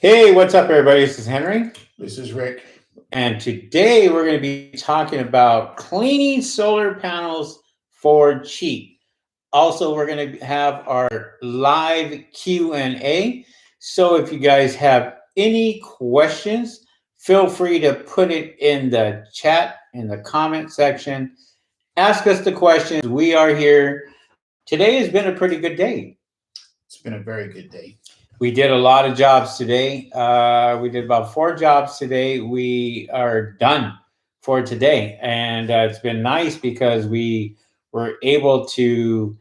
Hey, what's up, everybody? This is Henry, This is Rick. and today we're going to be talking about cleaning solar panels for cheap. Also, we're going to have our live Q&A. So if you guys have any questions, feel free to put it in the chat, in the comment section. Ask us the questions. We are here. Today has been a pretty good day. It's been a very good day. We did a lot of jobs today. We did about 4 jobs today. We are done for today. And it's been nice because we were able to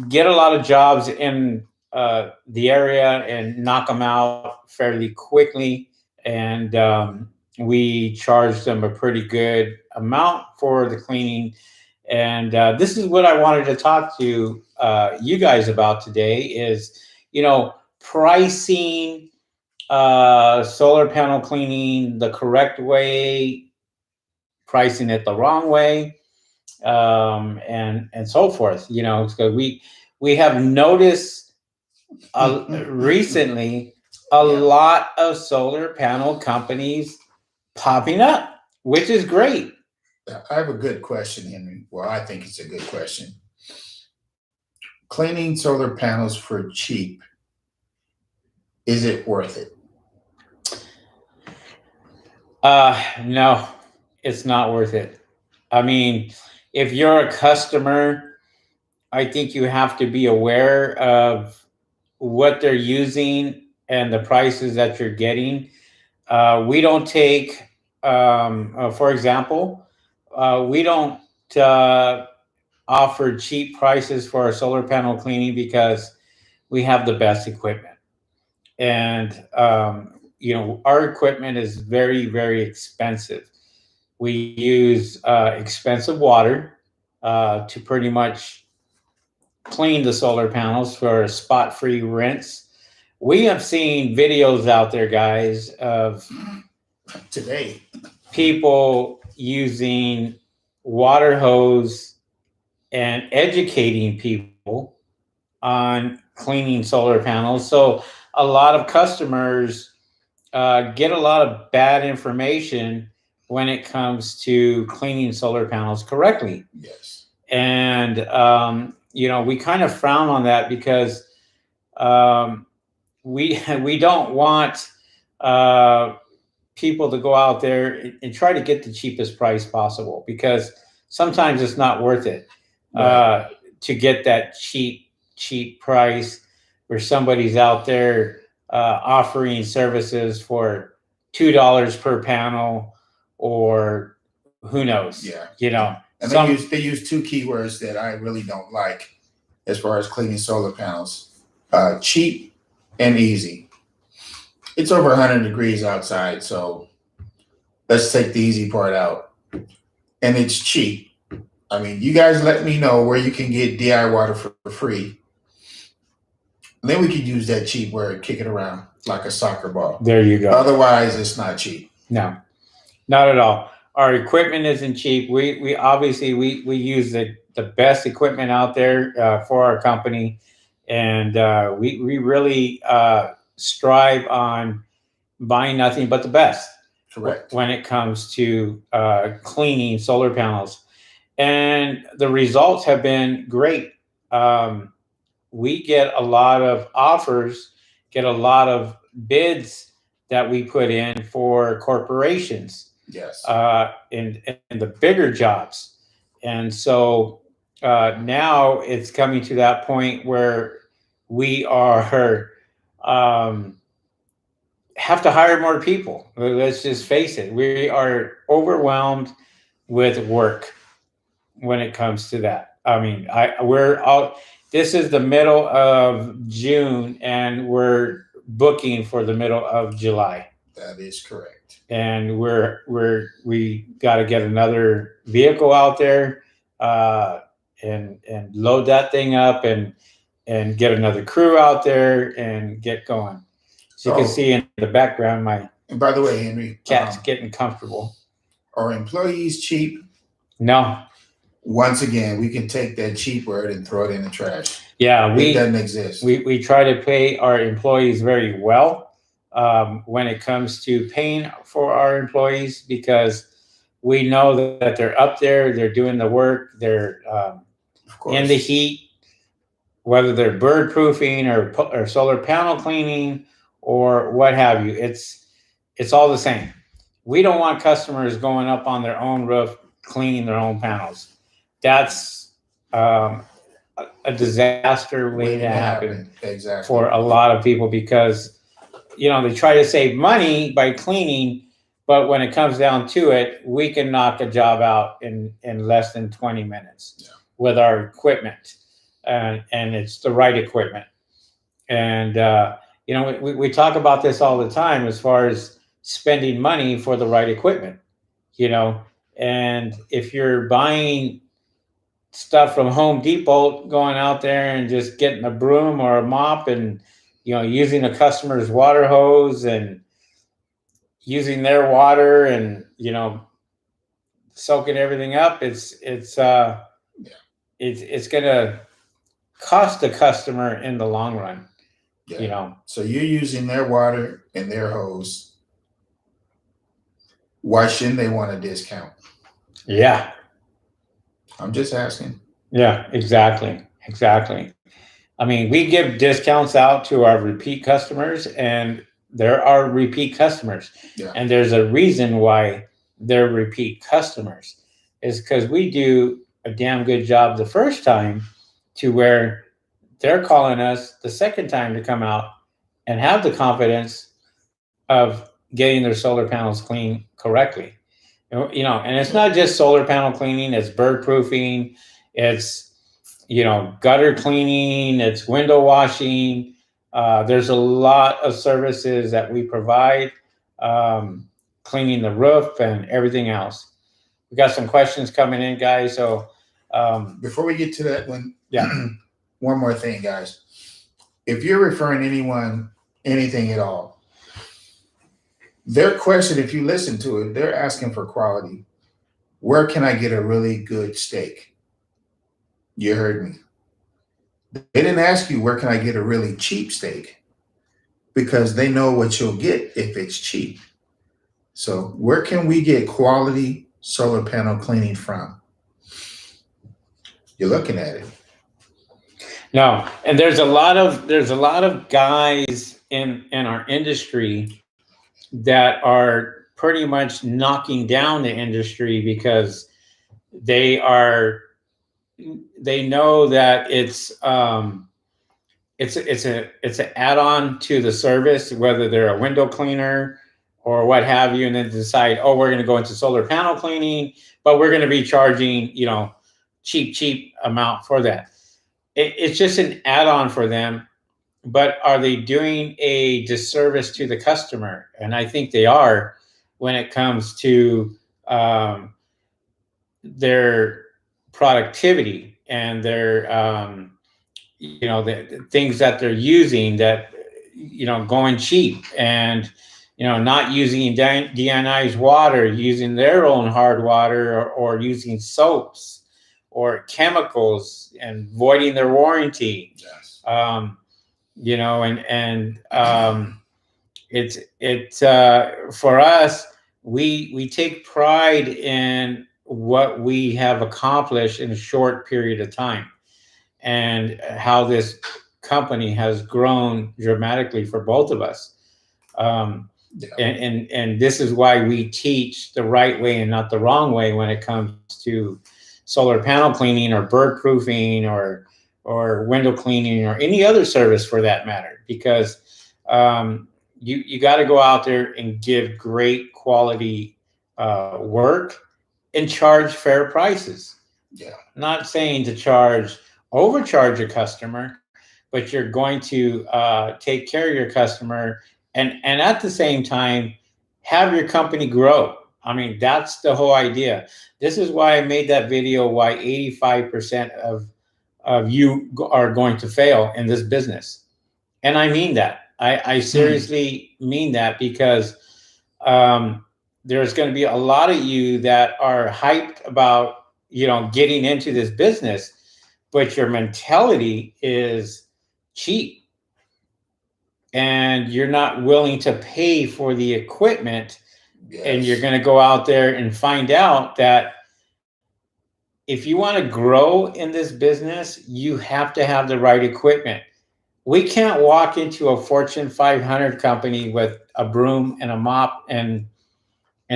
get a lot of jobs in the area and knock them out fairly quickly. And we charged them a pretty good amount for the cleaning. And this is what I wanted to talk to you guys about today is, pricing solar panel cleaning the correct way, pricing it the wrong way, and so forth. So we have noticed recently a lot of solar panel companies popping up, which is great. I have a good question, Henry. Well, I think it's a good question. Cleaning solar panels for cheap, is it worth it? No, it's not worth it. I mean, if you're a customer, I think you have to be aware of what they're using and the prices that you're getting. We don't take, for example, we don't offer cheap prices for our solar panel cleaning because we have the best equipment. And, our equipment is very, very expensive. We use expensive water to pretty much clean the solar panels for a spot-free rinse. We have seen videos out there, guys, of today people using water hose and educating people on cleaning solar panels. So a lot of customers get a lot of bad information when it comes to cleaning solar panels correctly. Yes. And, we kind of frown on that because we don't want people to go out there and try to get the cheapest price possible because sometimes it's not worth it to get that cheap price where somebody's out there offering services for $2 per panel or who knows. And they use two keywords that I really don't like as far as cleaning solar panels: cheap and easy. It's over 100 degrees outside, so let's take the easy part out. And it's cheap. I mean, you guys let me know where you can get DI water for free. Then we could use that cheap word, kick it around like a soccer ball. There you go. Otherwise, it's not cheap. No, not at all. Our equipment isn't cheap. We obviously we use the best equipment out there for our company, and we really strive on buying nothing but the best. Correct. When it comes to cleaning solar panels, and the results have been great. We get a lot of offers, get a lot of bids that we put in for corporations. Yes. In the bigger jobs. And so now it's coming to that point where we are have to hire more people. Let's just face it. We are overwhelmed with work when it comes to that. I mean, we're out. This is the middle of June, and we're booking for the middle of July. That is correct. And we got to get another vehicle out there and load that thing up and get another crew out there and get going. So you can see in the background and by the way, Henry, cat's getting comfortable. Are employees cheap? No. Once again, we can take that cheap word and throw it in the trash. Yeah, it doesn't exist. We try to pay our employees very well. when it comes to paying for our employees, because we know that they're up there, they're doing the work, they're in the heat, whether they're bird proofing or solar panel cleaning or what have you. It's all the same. We don't want customers going up on their own roof cleaning their own panels. That's a disaster waiting to happen exactly for a lot of people, because they try to save money by cleaning, but when it comes down to it, we can knock a job out in less than 20 minutes with our equipment, and it's the right equipment. And we talk about this all the time as far as spending money for the right equipment. And if you're buying stuff from Home Depot, going out there and just getting a broom or a mop and using a customer's water hose and using their water and soaking everything up, it's gonna cost the customer in the long run. So you're using their water and their hose. Why shouldn't they want a discount? Yeah. I'm just asking. Yeah, exactly. I mean, we give discounts out to our repeat customers, and there are repeat customers. Yeah. And there's a reason why they're repeat customers. Is because we do a damn good job the first time, to where they're calling us the second time to come out and have the confidence of getting their solar panels cleaned correctly. And it's not just solar panel cleaning, it's bird proofing, it's gutter cleaning, it's window washing. There's a lot of services that we provide, cleaning the roof and everything else. We got some questions coming in, guys. So before we get to that one, one more thing, guys. If you're referring anyone anything at all, their question, if you listen to it, they're asking for quality. Where can I get a really good steak? You heard me. They didn't ask you, where can I get a really cheap steak? Because they know what you'll get if it's cheap. So where can we get quality solar panel cleaning from? You're looking at it. No, and there's a lot of guys in our industry that are pretty much knocking down the industry, because they know that it's an add-on to the service, whether they're a window cleaner or what have you, and then decide, we're going to go into solar panel cleaning, but we're going to be charging cheap amount for that. It's just an add-on for them. But are they doing a disservice to the customer? And I think they are, when it comes to their productivity and their the things that they're using, that going cheap, and not using deionized water, using their own hard water, or using soaps or chemicals, and voiding their warranty. Yes. It's for us, we take pride in what we have accomplished in a short period of time, and how this company has grown dramatically for both of us. And this is why we teach the right way and not the wrong way when it comes to solar panel cleaning, or bird proofing, or window cleaning, or any other service for that matter, because you got to go out there and give great quality work and charge fair prices. Yeah. Not saying to overcharge a customer, but you're going to take care of your customer, and at the same time have your company grow. I mean, that's the whole idea. This is why I made that video, why 85% of you are going to fail in this business. And I mean that. I seriously mean that, because there's going to be a lot of you that are hyped about, getting into this business, but your mentality is cheap. and you're not willing to pay for the equipment, Yes. and you're going to go out there and find out that if you want to grow in this business, you have to have the right equipment. We can't walk into a Fortune 500 company with a broom and a mop and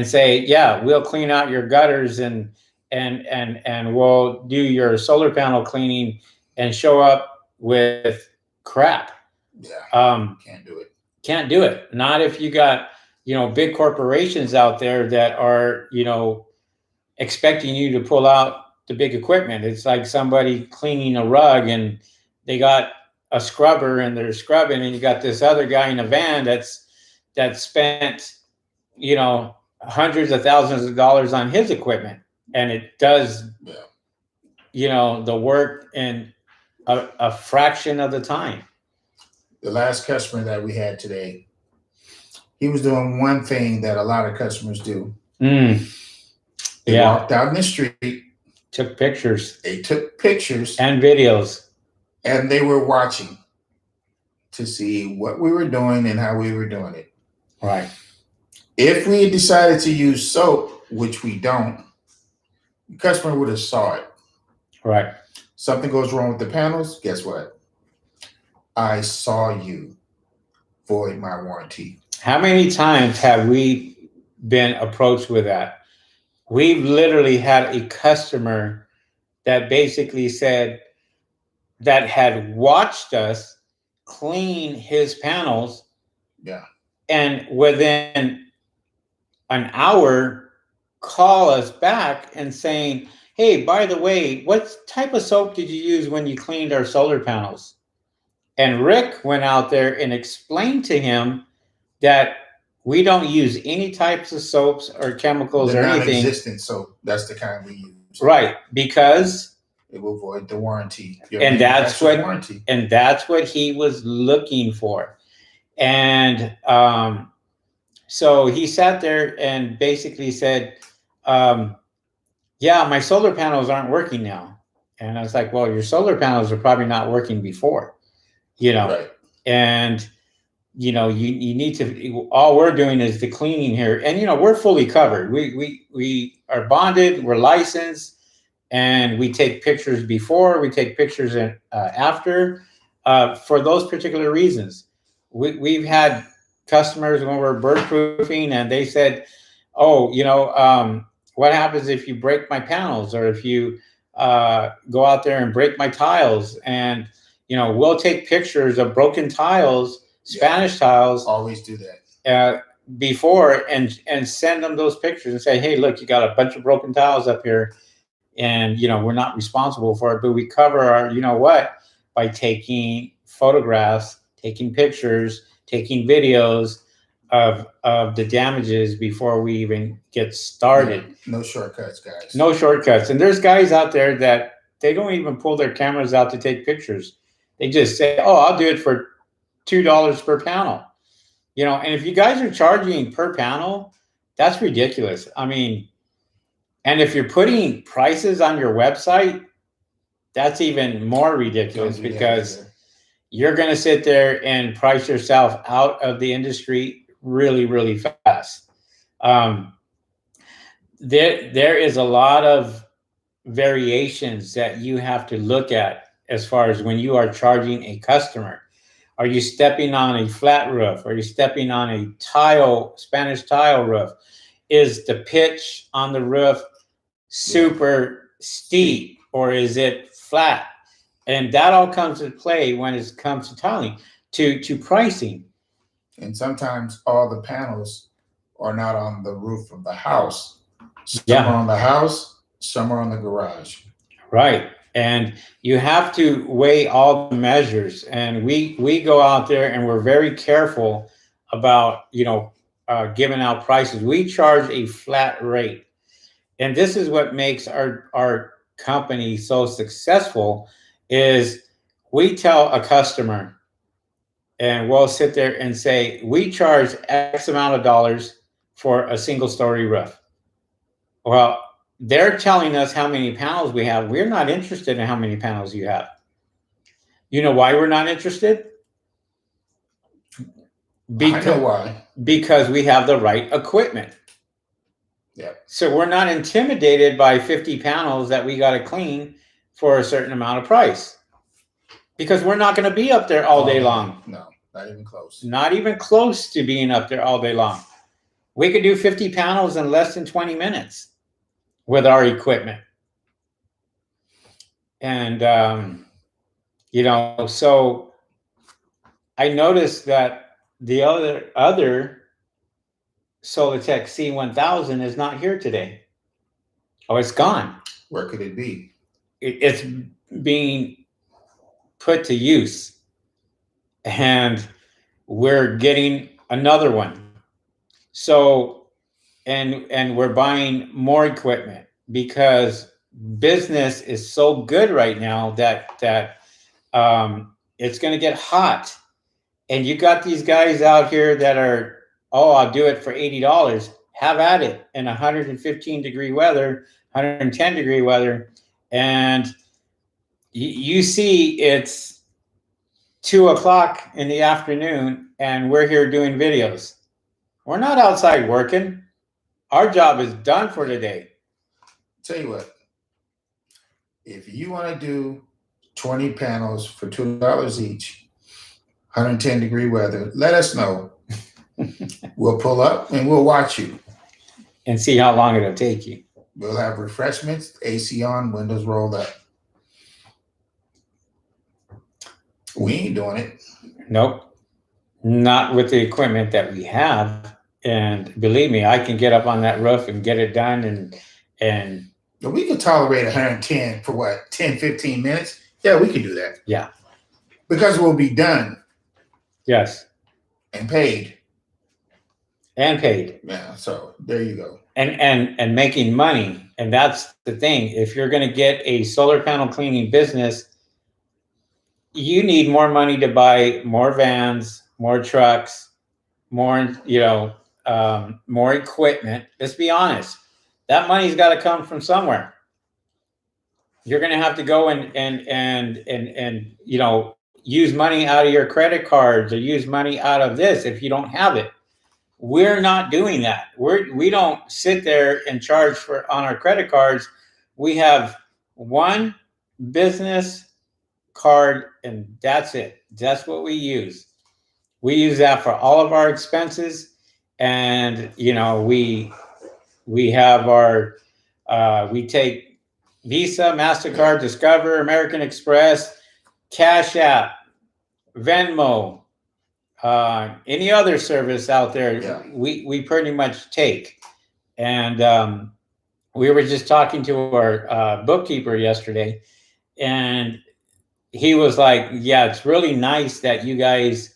say, yeah, we'll clean out your gutters and we'll do your solar panel cleaning, and show up with crap. Yeah. Can't do it. Can't do it. Not if you got, big corporations out there that are, expecting you to pull out the big equipment. It's like somebody cleaning a rug and they got a scrubber and they're scrubbing, and you got this other guy in a van that spent, hundreds of thousands of dollars on his equipment, and it does, the work in a fraction of the time. The last customer that we had today, he was doing one thing that a lot of customers do. They walked out in the street, took pictures. They took pictures and videos, and they were watching to see what we were doing and how we were doing it. Right. If we had decided to use soap, which we don't, the customer would have saw it. Right. Something goes wrong with the panels, guess what? I saw you. Void my warranty. How many times have we been approached with that? We've literally had a customer that basically said that had watched us clean his panels. Yeah. And within an hour, call us back and saying, hey, by the way, what type of soap did you use when you cleaned our solar panels? And Rick went out there and explained to him that we don't use any types of soaps or chemicals or anything. Non-existent soap. That's the kind we use. Right, because it will void the warranty. And that's what he was looking for. And so he sat there and basically said, yeah, my solar panels aren't working now. And I was like, well, your solar panels are probably not working before, Right. And you need to, all we're doing is the cleaning here. And, we're fully covered. We are bonded, we're licensed, and we take pictures before, we take pictures after, for those particular reasons. We've had customers when we're bird proofing and they said, oh, what happens if you break my panels, or if you go out there and break my tiles? And, we'll take pictures of broken tiles, Spanish tiles. Always do that. Before and send them those pictures and say, hey, look, you got a bunch of broken tiles up here, and we're not responsible for it, but we cover our by taking photographs, taking pictures, taking videos of the damages before we even get started. No shortcuts, guys. No shortcuts. And there's guys out there that they don't even pull their cameras out to take pictures. They just say, oh, I'll do it for $2 per panel. And if you guys are charging per panel, that's ridiculous. I mean, and if you're putting prices on your website, that's even more ridiculous, because you're going to sit there and price yourself out of the industry really, really fast. There is a lot of variations that you have to look at as far as when you are charging a customer. Are you stepping on a flat roof? Are you stepping on a Spanish tile roof? Is the pitch on the roof super steep, or is it flat? And that all comes into play when it comes to tiling, to pricing. And sometimes all the panels are not on the roof of the house. Some are on the house, some are on the garage. Right. And you have to weigh all the measures. And we go out there and we're very careful about, giving out prices. We charge a flat rate. And this is what makes our company so successful, is we tell a customer, and we'll sit there and say, we charge X amount of dollars for a single story roof. Well, they're telling us how many panels we have. We're not interested in how many panels you have. You know why we're not interested? I know why. Because we have the right equipment. Yeah. So we're not intimidated by 50 panels that we got to clean for a certain amount of price. Because we're not going to be up there all day long. No, not even close. Not even close to being up there all day long. We could do 50 panels in less than 20 minutes with our equipment. And, you know, so I noticed that the other Solatech C1000 is not here today. Oh, it's gone. Where could it be? It's being put to use. And we're getting another one. So, and we're buying more equipment because business is so good right now that it's going to get hot. And you got these guys out here that are, oh, I'll do it for $80. Have at it in 115-degree weather, 110-degree weather. And you see it's 2 o'clock in the afternoon and we're here doing videos. We're not outside working. Our job is done for today. Tell you what, if you want to do 20 panels for $2 each, 110-degree weather, let us know. We'll pull up and we'll watch you. And see how long it'll take you. We'll have refreshments, AC on, windows rolled up. We ain't doing it. Nope. Not with the equipment that we have. And believe me, I can get up on that roof and get it done. And we can tolerate 110 for what, 10, 15 minutes? Yeah, we can do that. Yeah. Because we'll be done. Yes. And paid. And paid. Yeah, so there you go. And making money. And that's the thing. If you're going to get a solar panel cleaning business, you need more money to buy more vans, more trucks, more, you know, more equipment. Let's be honest. That money's got to come from somewhere. You're going to have to go and you know, use money out of your credit cards or use money out of this if you don't have it. We're not doing that. We don't sit there and charge on our credit cards. We have one business card and that's it. That's what we use. We use that for all of our expenses. And, you know, we have our, we take Visa, MasterCard, Discover, American Express, Cash App, Venmo, any other service out there. Yeah. We pretty much take. And we were just talking to our bookkeeper yesterday, and he was like, yeah, it's really nice that you guys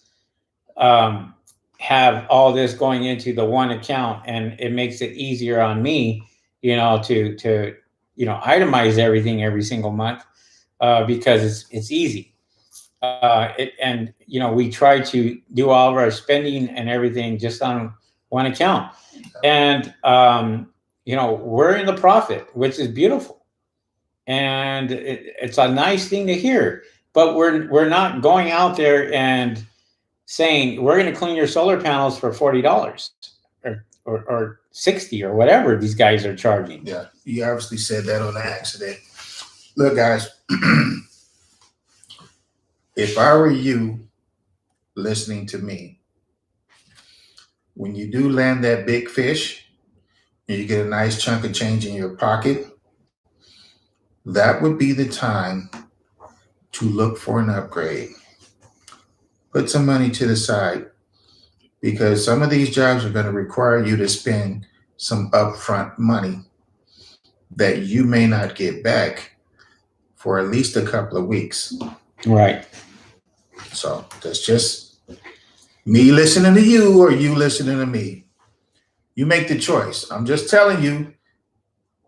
have all this going into the one account, and it makes it easier on me, you know, to you know, itemize everything every single month because it's easy. And you know, we try to do all of our spending and everything just on one account, and you know, we're in the profit, which is beautiful, and it's a nice thing to hear. But we're not going out there and saying we're going to clean your solar panels for $40 or $60 or whatever these guys are charging. Yeah, you obviously said that on accident. Look, guys, if I were you listening to me, when you do land that big fish and you get a nice chunk of change in your pocket, that would be the time to look for an upgrade. Put some money to the side, because some of these jobs are going to require you to spend some upfront money that you may not get back for at least a couple of weeks. Right. So that's just me listening to you or you listening to me. You make the choice. I'm just telling you,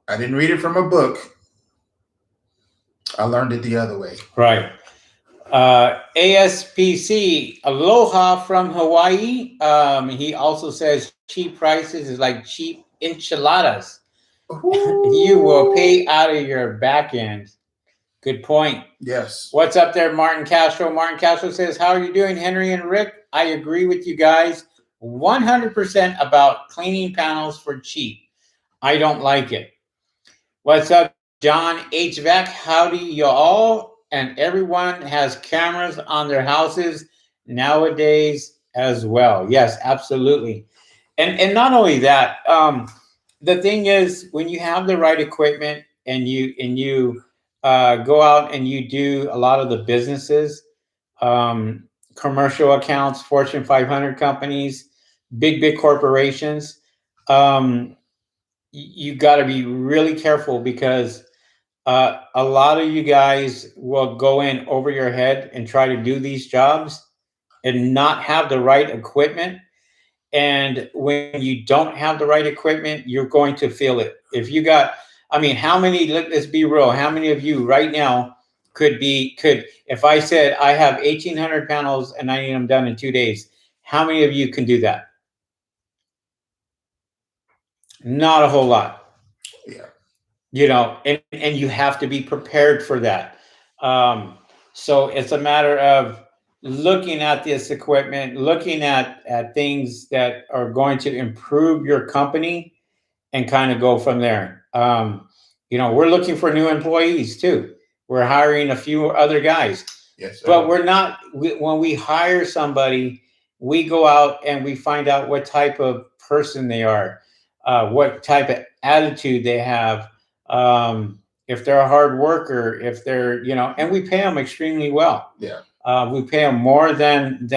I didn't read it from a book. I learned it the other way. Right. ASPC, aloha from Hawaii. He also says cheap prices is like cheap enchiladas. You will pay out of your back end. Good point. Yes. What's up there, Martin Castro? Martin Castro says, how are you doing, Henry and Rick? I agree with you guys 100% about cleaning panels for cheap. I don't like it. What's up, John HVAC? Howdy, y'all. And everyone has cameras on their houses nowadays as well. Yes, absolutely. And not only that, the thing is, when you have the right equipment and you go out and you do a lot of the businesses, um, commercial accounts, Fortune 500 companies, big corporations, you got to be really careful because a lot of you guys will go in over your head and try to do these jobs and not have the right equipment. And when you don't have the right equipment, you're going to feel it. If you got, I mean, how many, let's be real, how many of you right now could, if I said I have 1,800 panels and I need them done in 2 days, how many of you can do that? Not a whole lot. Yeah. You know, and you have to be prepared for that. So it's a matter of looking at this equipment, looking at things that are going to improve your company and kind of go from there. You know, we're looking for new employees too. We're hiring a few other guys. Yes, sir. But we're not, when we hire somebody, we go out and we find out what type of person they are, what type of attitude they have, if they're a hard worker, if they're, you know, and we pay them extremely well. Yeah. We pay them more than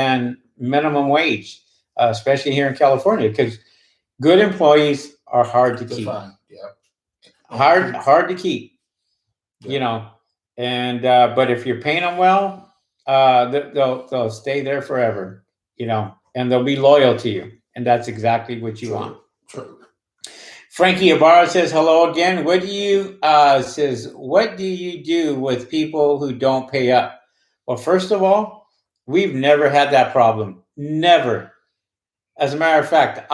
minimum wage, especially here in California, because good employees are hard to keep. Yeah. Hard to keep. Yeah. You know, and but if you're paying them well, they'll stay there forever. You know, and they'll be loyal to you, and that's exactly what you want. True. Frankie Ibarra says hello again. What do you do with people who don't pay up? Well, first of all, we've never had that problem. Never. As a matter of fact,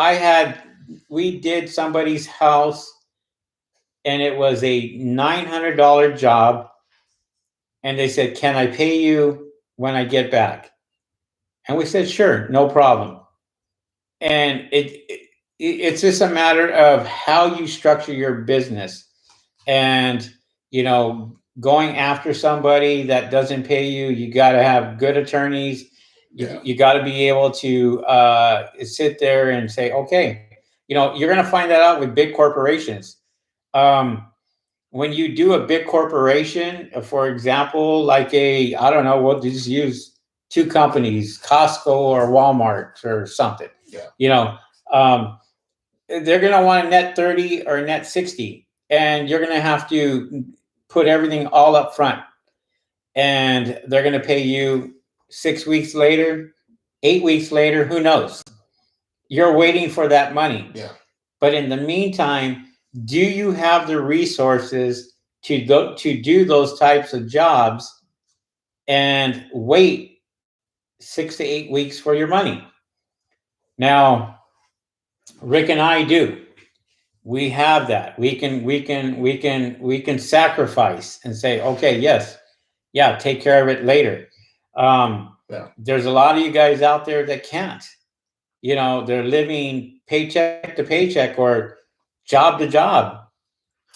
we did somebody's house and it was a $900 job. And they said, can I pay you when I get back? And we said, sure, no problem. And it's just a matter of how you structure your business. And, you know, going after somebody that doesn't pay you, you got to have good attorneys. Yeah. You got to be able to sit there and say, okay, you know, you're going to find that out with big corporations. When you do a big corporation, for example, like I don't know, we'll just use two companies, Costco or Walmart or something. Yeah. You know, they're going to want a net 30 or a net 60, and you're going to have to put everything all up front. And they're going to pay you 6 weeks later, 8 weeks later, who knows? You're waiting for that money. Yeah. But in the meantime, do you have the resources to do those types of jobs and wait 6 to 8 weeks for your money? Now, Rick and I do. We have that. We can sacrifice and say, okay, yes, yeah, take care of it later. There's a lot of you guys out there that can't. You know, they're living paycheck to paycheck or job to job.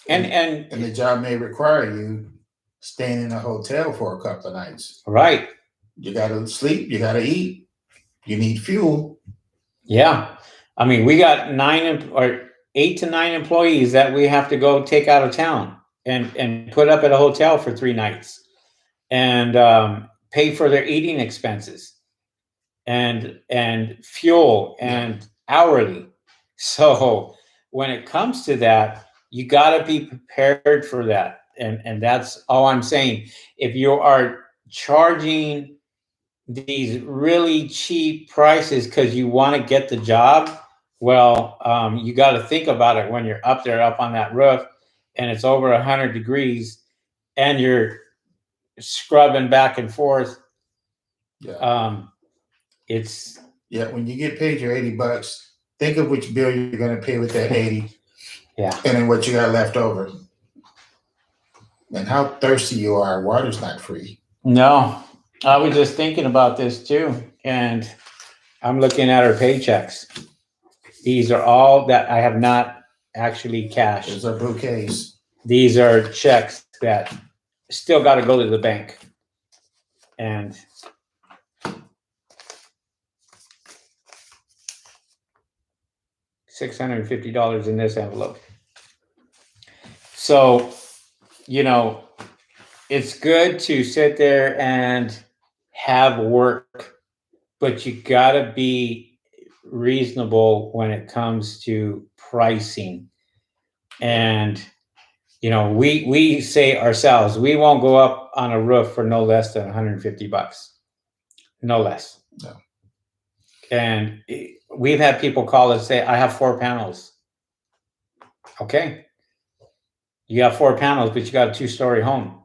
And the job may require you staying in a hotel for a couple of nights. Right. You got to sleep. You got to eat. You need fuel. Yeah. I mean, we got 8 to 9 employees that we have to go take out of town and put up at a hotel for 3 nights and pay for their eating expenses and fuel and hourly. So when it comes to that, you got to be prepared for that. And that's all I'm saying. If you are charging these really cheap prices because you want to get the job, well, you got to think about it when you're up there, up on that roof, and it's over 100 degrees, and you're scrubbing back and forth. Yeah. When you get paid your $80, think of which bill you're going to pay with that 80. Yeah. And then what you got left over. And how thirsty you are. Water's not free. No. I was just thinking about this too. And I'm looking at our paychecks. These are all that I have not actually cashed. Those are bouquets. These are checks that still got to go to the bank. And $650 in this envelope. So, you know, it's good to sit there and have work, but you got to be reasonable when it comes to pricing. And, you know, we say ourselves, we won't go up on a roof for no less than $150, no less. No. And we've had people call us say, I have 4 panels. Okay. You got 4 panels, but you got a 2-story home.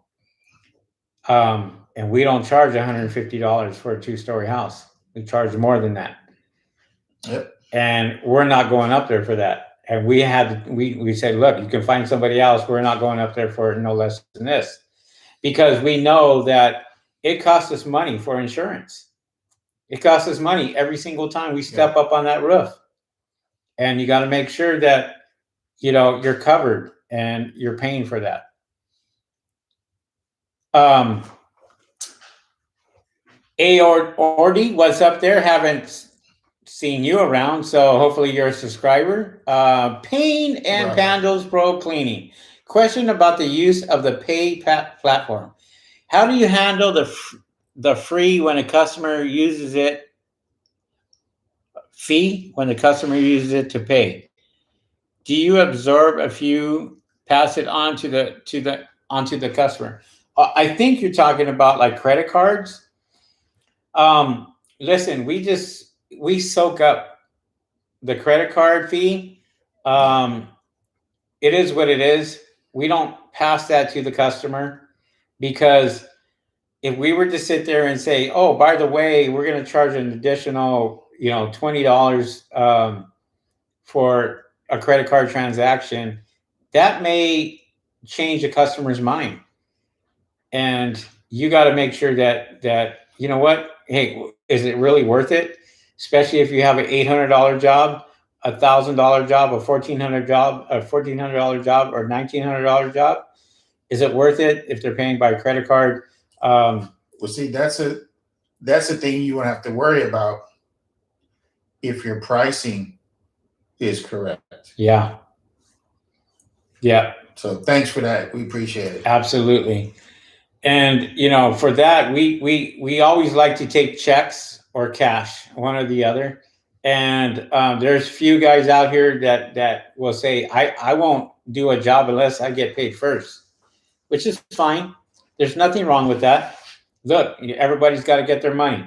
And we don't charge $150 for a 2-story house. We charge more than that. Yep. And we're not going up there for that. And we said, look, you can find somebody else. We're not going up there for no less than this, because we know that it costs us money for insurance. It costs us money every single time we step up on that roof. And you got to make sure that, you know, you're covered and you're paying for that. Ordy, what's up there? Haven't seen you around, so hopefully you're a subscriber. Pain and Pandals Pro Cleaning. Question about the use of the pay platform. How do you handle the free when a customer uses it? Fee when the customer uses it to pay. Do you absorb a few, pass it on to the customer? I think you're talking about like credit cards. Listen, we soak up the credit card fee. It is what it is. We don't pass that to the customer, because if we were to sit there and say, oh, by the way, we're going to charge an additional, you know, $20 for a credit card transaction, that may change the customer's mind. And you got to make sure that, you know what, hey, is it really worth it? Especially if you have an $800 job, a $1,000 job, a $1,400 job, a $1,400 job, or $1,900 job. Is it worth it if they're paying by credit card? Well, see, that's the thing you won't have to worry about if your pricing is correct. Yeah. Yeah. So thanks for that. We appreciate it. Absolutely. And, you know, for that, we always like to take checks or cash, one or the other. And there's few guys out here that will say, I won't do a job unless I get paid first, which is fine. There's nothing wrong with that. Look, everybody's got to get their money.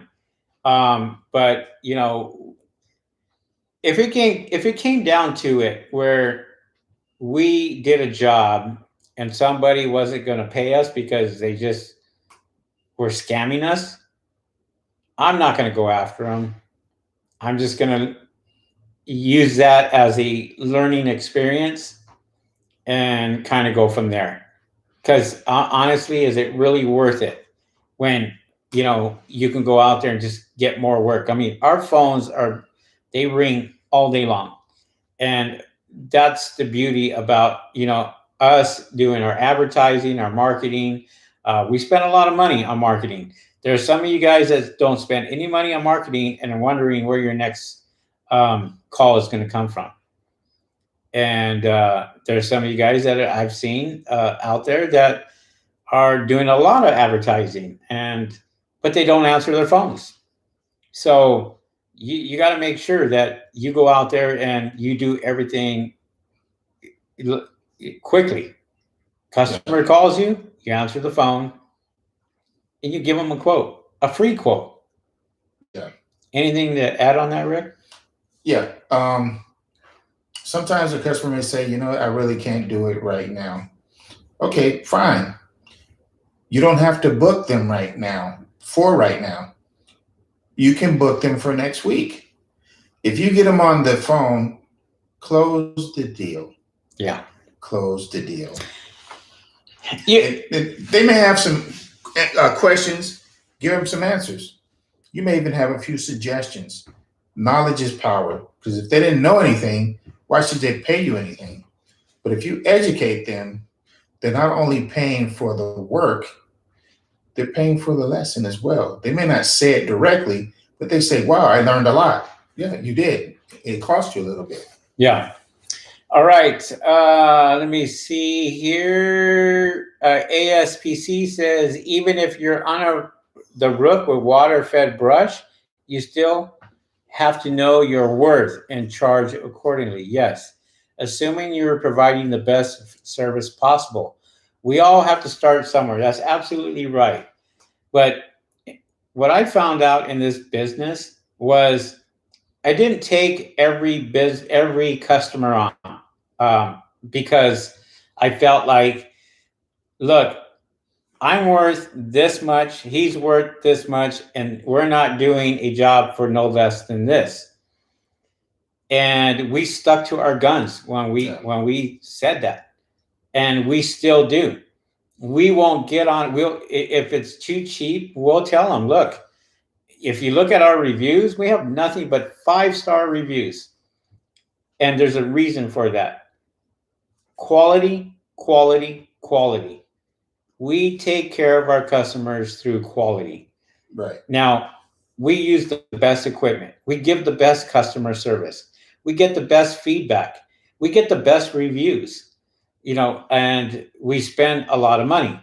But, you know, if it came down to it where we did a job and somebody wasn't going to pay us because they just were scamming us, I'm not going to go after them. I'm just going to use that as a learning experience and kind of go from there. Because honestly, is it really worth it when, you know, you can go out there and just get more work? I mean, our phones they ring all day long. And that's the beauty about, you know, us doing our advertising, our marketing. We spend a lot of money on marketing. There's some of you guys that don't spend any money on marketing and are wondering where your next call is going to come from. And there's some of you guys that I've seen out there that are doing a lot of advertising, but they don't answer their phones. So you got to make sure that you go out there and you do everything quickly. Customer calls you, you answer the phone, and you give them a quote, a free quote. Yeah. Anything to add on that, Rick? Yeah. Sometimes a customer may say, you know, I really can't do it right now. Okay, fine. You don't have to book them right now. You can book them for next week. If you get them on the phone, close the deal. Yeah. Close the deal. Yeah. They may have some questions. Give them some answers. You may even have a few suggestions. Knowledge is power. Because if they didn't know anything, why should they pay you anything? But if you educate them, they're not only paying for the work, they're paying for the lesson as well. They may not say it directly, but they say, wow, I learned a lot. Yeah, you did. It cost you a little bit. Yeah. All right. Let me see here. ASPC says, even if you're on the roof with water-fed brush, you still have to know your worth and charge accordingly. Yes. Assuming you're providing the best service possible. We all have to start somewhere. That's absolutely right. But what I found out in this business was I didn't take every customer on because I felt like, look, I'm worth this much, he's worth this much, and we're not doing a job for no less than this. And we stuck to our guns when we said that, and we still do. We won't get on. If it's too cheap, we'll tell them, look. If you look at our reviews, we have nothing but 5-star reviews. And there's a reason for that. Quality, quality, quality. We take care of our customers through quality. Right. Now, we use the best equipment. We give the best customer service. We get the best feedback. We get the best reviews, and we spend a lot of money.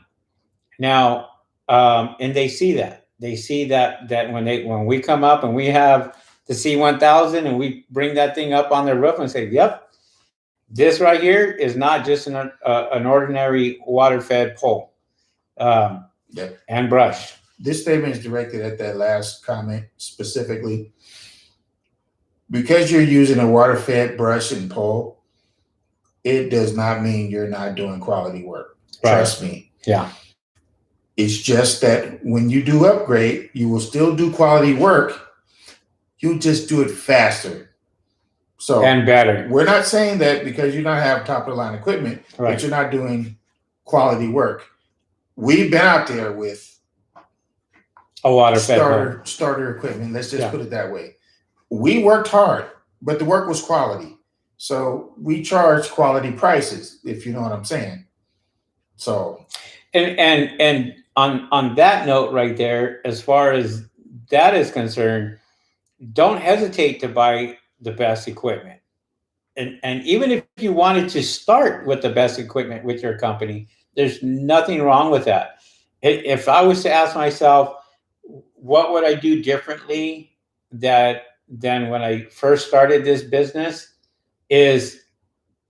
Now, and they see that. They see that when we come up and we have the C1000 and we bring that thing up on their roof and say, yep, this right here is not just an ordinary water-fed pole and brush. This statement is directed at that last comment specifically. Because you're using a water-fed brush and pole, it does not mean you're not doing quality work. Right. Trust me. Yeah. It's just that when you do upgrade, you will still do quality work. You just do it faster. So and better. We're not saying that because you don't have top of the line equipment, right, that you're not doing quality work. We've been out there with a water starter equipment. Let's just put it that way. We worked hard, but the work was quality. So we charge quality prices, if you know what I'm saying. So and on that note right there, as far as that is concerned, don't hesitate to buy the best equipment. And even if you wanted to start with the best equipment with your company, there's nothing wrong with that. If I was to ask myself, what would I do differently than when I first started this business, is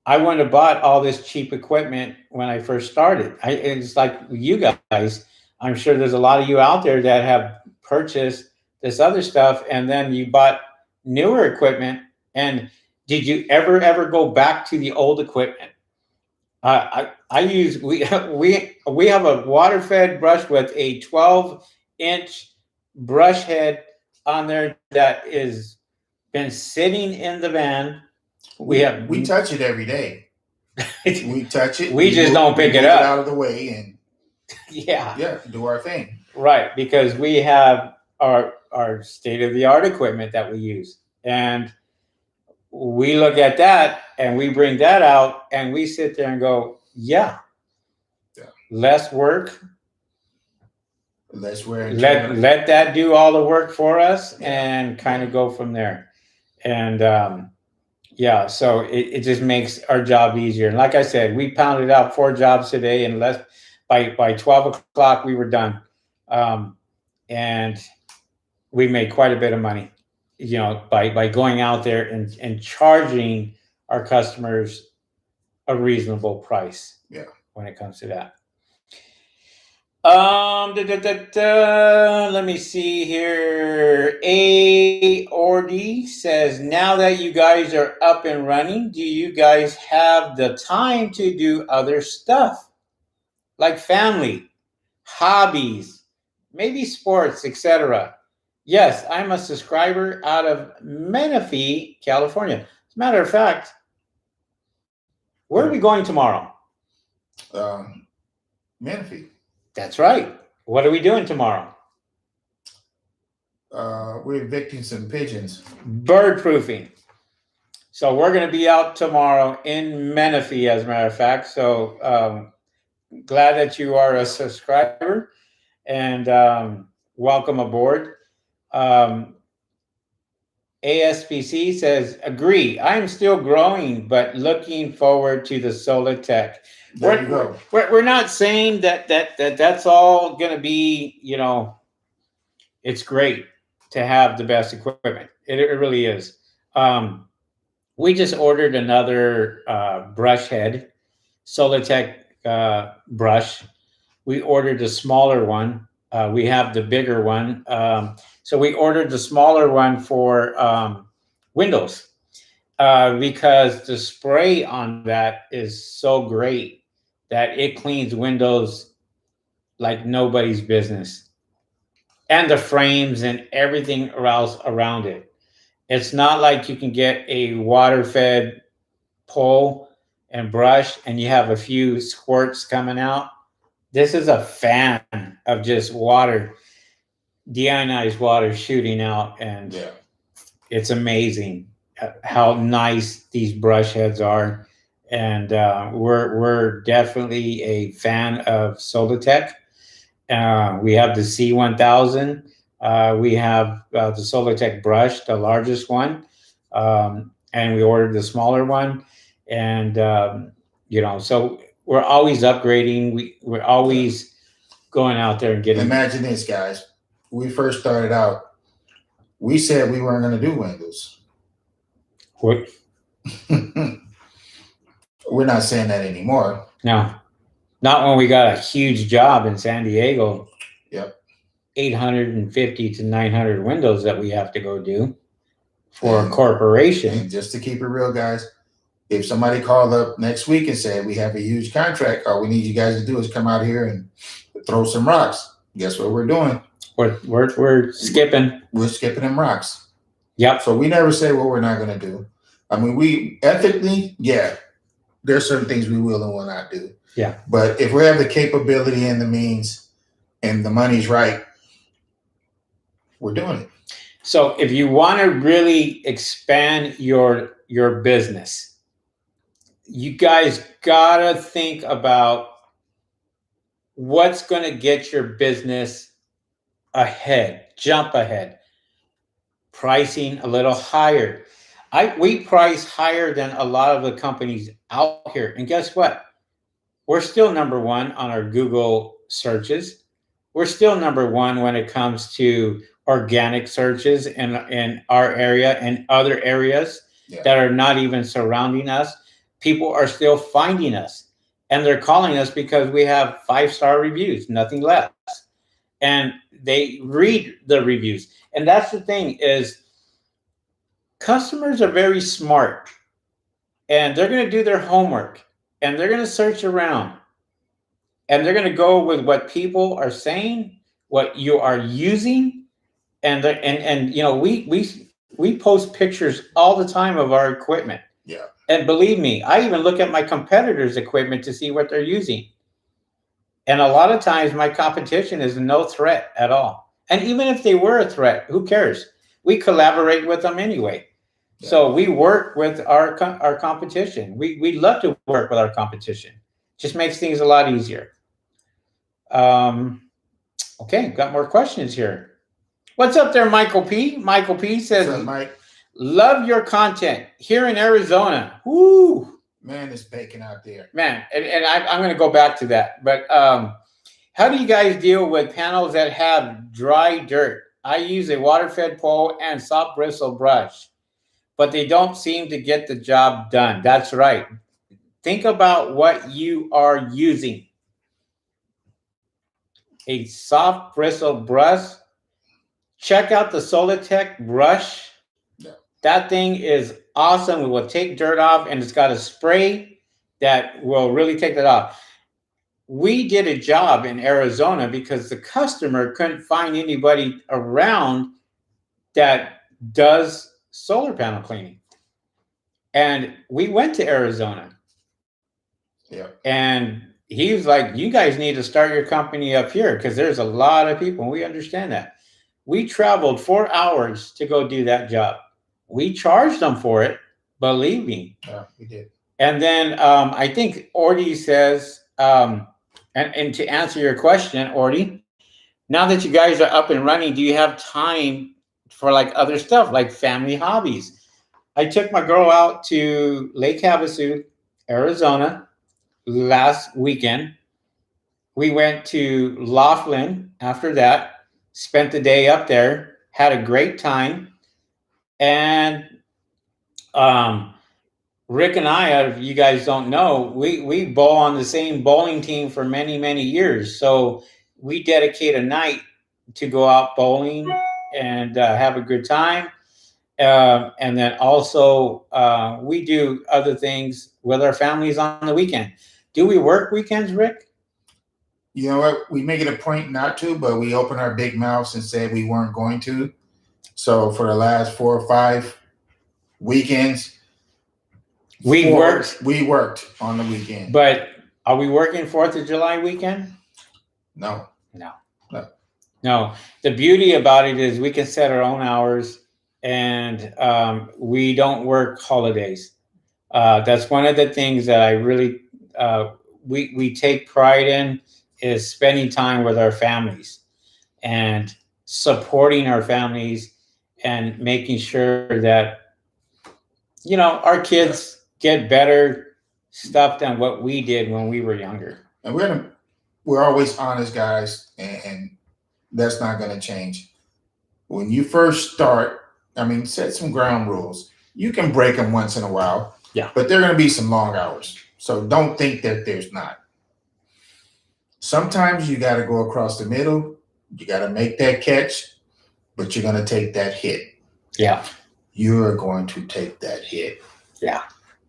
I wouldn't have bought all this cheap equipment when I first started. It's like you guys, I'm sure there's a lot of you out there that have purchased this other stuff and then you bought newer equipment. And did you ever go back to the old equipment? We have a water fed brush with a 12-inch brush head on there that is been sitting in the van. We touch it every day. We touch it. We just don't pick it up. Out of the way and do our thing. Right, because we have our state-of-the-art equipment that we use, and we look at that and we bring that out and we sit there and go, less work, less wear. Let that do all the work for us and kind of go from there. And so it just makes our job easier. And like I said, we pounded out 4 jobs today, and by 12 o'clock we were done. And we made quite a bit of money, by going out there and charging our customers a reasonable price. Yeah. When it comes to that. Let me see here. A or D says, now that you guys are up and running, do you guys have the time to do other stuff like family, hobbies, maybe sports, etc.? Yes, I'm a subscriber out of Menifee, California. As a matter of fact, where are we going tomorrow? Menifee. That's right. What are we doing tomorrow? we're evicting some pigeons. Bird proofing. So we're going to be out tomorrow in Menifee, as a matter of fact. So glad that you are a subscriber, and welcome aboard. ASPC says, agree. I'm still growing, but looking forward to the solar tech. There you go. We're not saying that's all going to be, you know, it's great to have the best equipment. It really is. We just ordered another brush head, Solatech brush. We ordered a smaller one. We have the bigger one. So we ordered the smaller one for windows because the spray on that is so great that it cleans windows like nobody's business. And the frames and everything else around it. It's not like you can get a water-fed pole and brush and you have a few squirts coming out. This is a fan of just water, deionized water shooting out, and it's amazing how nice these brush heads are. And we're definitely a fan of Solatech. We have the C1000. We have the Solatech brush, the largest one, and we ordered the smaller one. And you know, so we're always upgrading. We're always going out there and getting. Imagine this, guys. We first started out, we said we weren't going to do windows. What? We're not saying that anymore. No, not when we got a huge job in San Diego. Yep. 850 to 900 windows that we have to go do for a corporation. And just to keep it real, guys, if somebody called up next week and said, we have a huge contract, all we need you guys to do is come out here and throw some rocks. Guess what we're doing? We're skipping. We're skipping them rocks. Yep. So we never say what we're not going to do. I mean, we ethically, there's certain things we will and will not do. Yeah. But if we have the capability and the means and the money's right, we're doing it. So if you want to really expand your business, you guys gotta think about what's going to get your business ahead, jump ahead. Pricing a little higher. We price higher than a lot of the companies out here. And guess what? We're still number one on our Google searches. We're still number one when it comes to organic searches in our area and other areas that are not even surrounding us. People are still finding us, and they're calling us because we have 5-star reviews, nothing less. And they read the reviews. And that's the thing is customers are very smart, and they're going to do their homework, and they're going to search around, and they're going to go with what people are saying, what you are using. And you know, we post pictures all the time of our equipment. Yeah. And believe me, I even look at my competitors' equipment to see what they're using. And a lot of times my competition is no threat at all. And even if they were a threat, who cares? We collaborate with them anyway. Yeah. So we work with our competition. We love to work with our competition. Just makes things a lot easier. Okay, got more questions here. What's up there, Michael P? Michael P says, what's up, Mike? Love your content here in Arizona. Woo! Man, it's baking out there. Man, and I'm going to go back to that. But how do you guys deal with panels that have dry dirt? I use a water-fed pole and soft bristle brush, but they don't seem to get the job done. That's right. Think about what you are using. A soft bristle brush. Check out the Solatech brush. Yeah. That thing is awesome. It will take dirt off, and it's got a spray that will really take that off. We did a job in Arizona because the customer couldn't find anybody around that does solar panel cleaning. And we went to Arizona. Yeah. And he was like, you guys need to start your company up here because there's a lot of people, and we understand that. We traveled 4 hours to go do that job. We charged them for it, believe me. Yeah, we did. And then I think Orty says, and to answer your question, Orty, now that you guys are up and running, do you have time for like other stuff, like family hobbies? I took my girl out to Lake Havasu, Arizona last weekend. We went to Laughlin after that, spent the day up there, had a great time. And Rick and I, if you guys don't know, we bowl on the same bowling team for many, many years. So we dedicate a night to go out bowling and have a good time. And then also we do other things with our families on the weekend. Do we work weekends, Rick? You know what? We make it a point not to, but we open our big mouths and said we weren't going to. So for the last 4 or 5 weekends, we worked on the weekend. But are we working 4th of July weekend? No. The beauty about it is we can set our own hours, and we don't work holidays. That's one of the things that I really we take pride in, is spending time with our families and supporting our families and making sure that, you know, our kids get better stuff than what we did when we were younger. And we're always honest guys, and that's not going to change. When you first start, I mean, set some ground rules. You can break them once in a while, yeah, but they're going to be some long hours. So don't think that there's not. Sometimes you got to go across the middle. You got to make that catch, but you're going to take that hit. Yeah. You're going to take that hit. Yeah.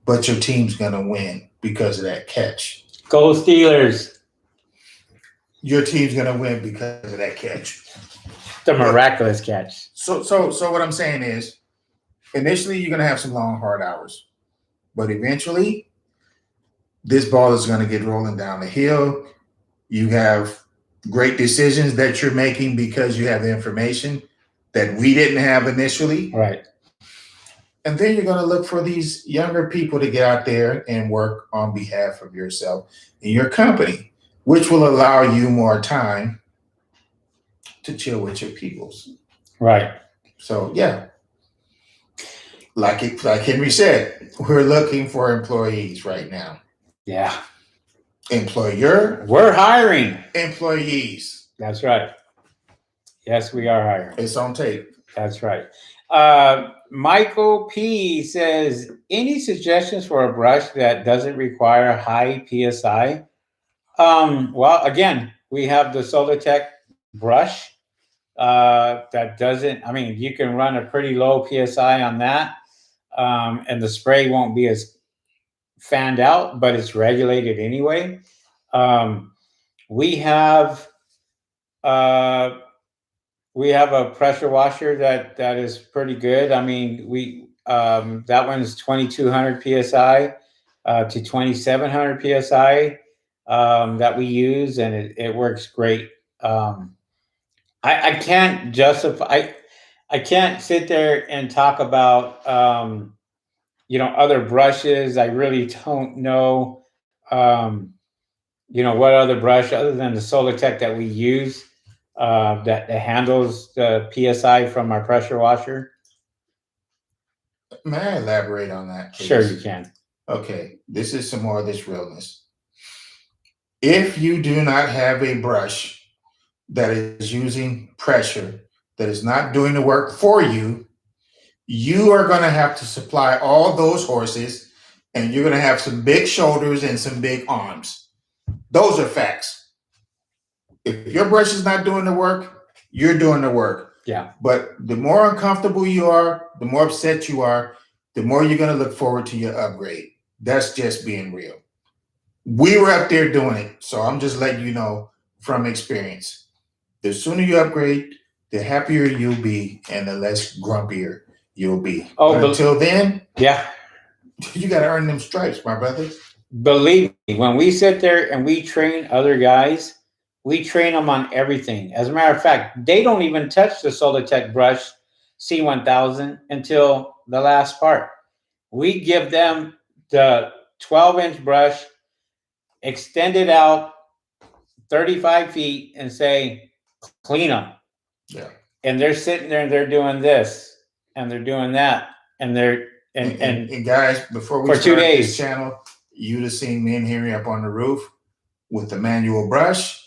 But your team's going to win because of that catch. Go Steelers. Your team's going to win because of that catch. The miraculous catch. So what I'm saying is, initially you're going to have some long, hard hours. But eventually, this ball is going to get rolling down the hill. You have great decisions that you're making because you have the information that we didn't have initially. Right. And then you're going to look for these younger people to get out there and work on behalf of yourself and your company, which will allow you more time to chill with your peoples. Right. So, yeah. Like Henry said, we're looking for employees right now. Yeah. Employer. We're hiring. Employees. That's right. Yes, we are hiring. It's on tape. That's right. Michael P says, any suggestions for a brush that doesn't require high PSI? Well, again, we have the Solatech brush that doesn't, I mean, you can run a pretty low PSI on that, and the spray won't be as fanned out, but it's regulated anyway. We have a pressure washer that is pretty good. I mean, that one's 2200 PSI to 2700 PSI that we use, and it works great. I can't justify, I can't sit there and talk about other brushes. I really don't know what other brush other than the Solatech that we use that handles the PSI from our pressure washer. May I elaborate on that, please? Sure, you can. Okay, this is some more of this realness. If you do not have a brush that is using pressure, that is not doing the work for you, you are going to have to supply all those horses, and you're going to have some big shoulders and some big arms. Those are facts. If your brush is not doing the work, you're doing the work. Yeah. But the more uncomfortable you are, the more upset you are, the more you're going to look forward to your upgrade. That's just being real. We were up there doing it, so I'm just letting you know from experience. The sooner you upgrade, the happier you'll be, and the less grumpier you'll be. Oh, but until then, yeah, you got to earn them stripes, my brother. Believe me, when we sit there and we train other guys, We train them on everything. As a matter of fact, they don't even touch the Solartech brush C1000 until the last part. We give them the 12-inch brush, extend it out 35 feet, and say, clean them. Yeah. And they're sitting there and they're doing this and they're doing that. And they're, and guys, before we for 2 start days. this channel, you'd have seen me and Henry up on the roof with the manual brush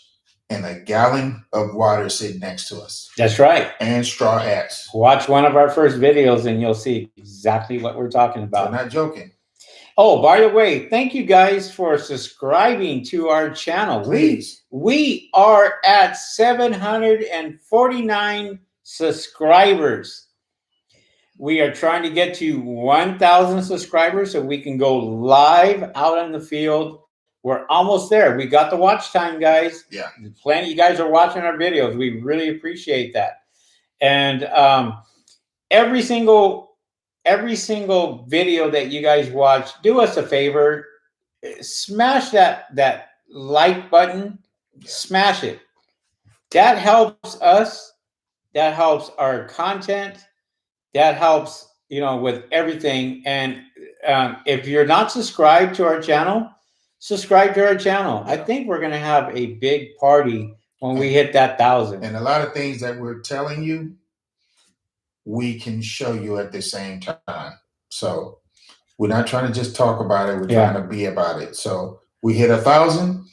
and a gallon of water sitting next to us. That's right. And straw hats. Watch one of our first videos and you'll see exactly what we're talking about. I'm not joking. Oh, by the way, thank you guys for subscribing to our channel. Please. We are at 749 subscribers. We are trying to get to 1,000 subscribers so we can go live out in the field. We're almost there. We got the watch time, guys. Yeah. Plenty of you guys are watching our videos. We really appreciate that. And every single video that you guys watch, do us a favor, smash that like button, smash it. That helps us. That helps our content. That helps, with everything. And if you're not subscribed to our channel, subscribe to our channel. I think we're going to have a big party when we hit that 1,000. And a lot of things that we're telling you, we can show you at the same time. So we're not trying to just talk about it. We're trying to be about it. So we hit 1,000,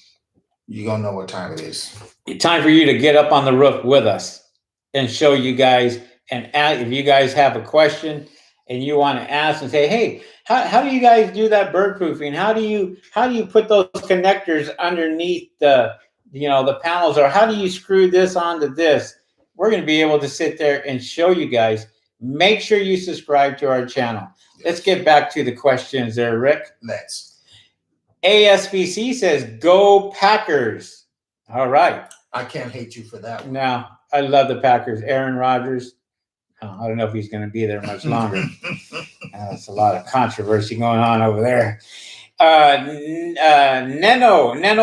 you're going to know what time it is. Time for you to get up on the roof with us and show you guys. And if you guys have a question and you want to ask and say, hey, how do you guys do that bird proofing? How do you put those connectors underneath the panels, or how do you screw this onto this? We're going to be able to sit there and show you guys. Make sure you subscribe to our channel. Yes. Let's get back to the questions there, Rick. Let's. ASBC says, go Packers. All right. I can't hate you for that one. No, I love the Packers. Aaron Rodgers. I don't know if he's going to be there much longer. There's a lot of controversy going on over there. Neno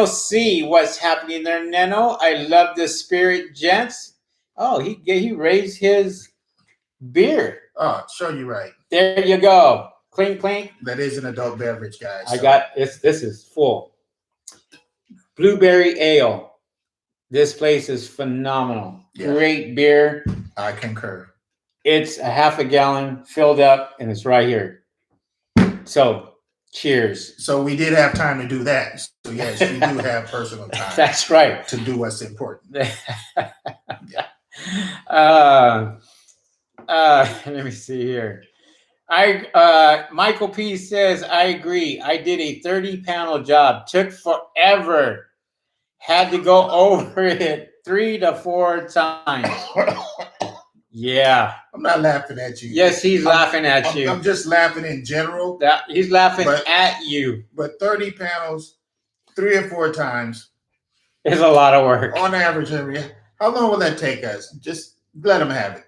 C, what's happening there, Neno? I love the spirit, gents. Oh, he raised his beer. Oh, show you right. There you go. Clink, clink. That is an adult beverage, guys. I got this. This is full. Blueberry ale. This place is phenomenal. Yeah. Great beer. I concur. It's a half a gallon filled up, and it's right here. So, cheers. So we did have time to do that. So yes, you do have personal time. That's right. To do what's important. Yeah. Let me see here. Michael P says, I agree. I did a 30-panel job. Took forever. Had to go over it 3 to 4 times. Yeah. I'm not laughing at you. Yes, he's laughing at you. I'm just laughing in general. He's laughing at you. But 30 panels, 3 or 4 times. Is a lot of work. On average, Henry. How long will that take us? Just let him have it.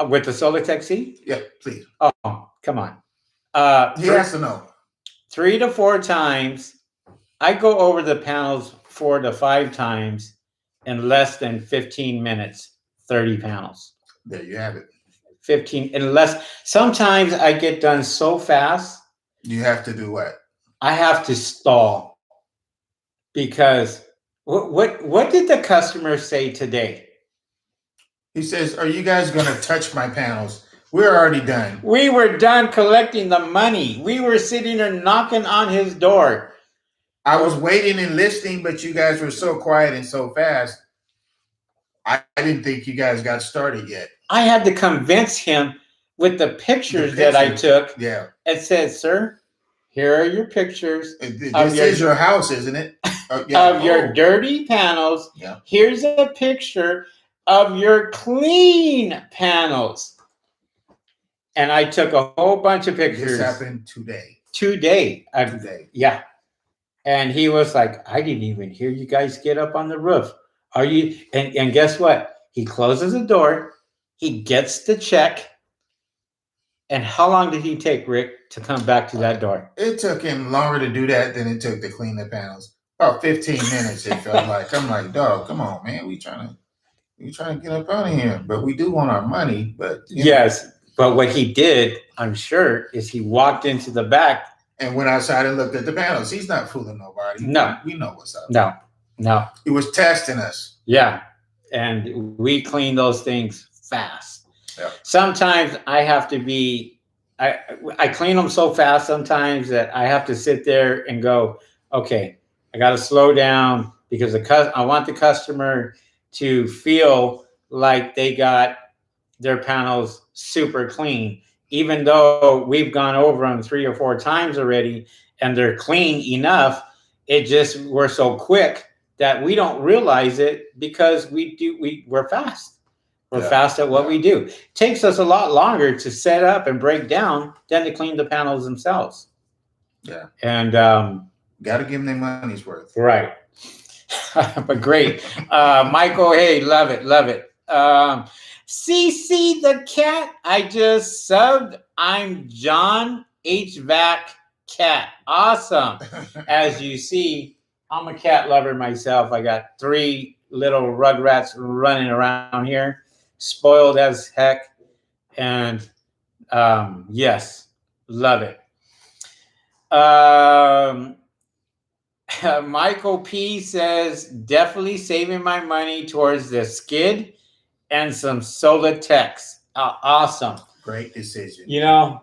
With the Solartech C? Yeah, please. Oh, come on. He has to know. 3 to 4 times. I go over the panels 4 to 5 times in less than 15 minutes. 30 panels. There you have it. 15 in less. Sometimes I get done so fast. You have to do what? I have to stall. Because what did the customer say today? He says, are you guys going to touch my panels? We're already done. We were done collecting the money. We were sitting there knocking on his door. I was waiting and listening, but you guys were so quiet and so fast. I didn't think you guys got started yet. I had to convince him with the pictures that I took. Yeah. It said, sir, here are your pictures. This is your house, isn't it? Of your dirty panels. Yeah. Here's a picture of your clean panels. And I took a whole bunch of pictures. This happened today. Today. Yeah. And he was like, I didn't even hear you guys get up on the roof. Are you? And guess what? He closes the door. He gets the check. And how long did he take, Rick, to come back to that door? It took him longer to do that than it took to clean the panels. About 15 minutes, it felt like. I'm like, dog, come on, man. We trying to get up out of here. But we do want our money. But yes, but what he did, I'm sure, is he walked into the back and went outside and looked at the panels. He's not fooling nobody. No. We know what's up. No. He was testing us. Yeah. And we clean those things fast. Yeah. Sometimes I have to be, I clean them so fast sometimes that I have to sit there and go, okay, I got to slow down because I want the customer to feel like they got their panels super clean, even though we've gone over them 3 or 4 times already and they're clean enough. We're so quick that we don't realize it because we're fast. We're fast at what we do. It takes us a lot longer to set up and break down than to clean the panels themselves. Yeah. And got to give them their money's worth. Right. But great. Michael, hey, love it. CC the cat, I just subbed. I'm John HVAC Cat. Awesome. As you see, I'm a cat lover myself. I got 3 little rugrats running around here, spoiled as heck. And yes, love it. Michael P says, definitely saving my money towards the skid and some Solitex. Awesome. Great decision. You know,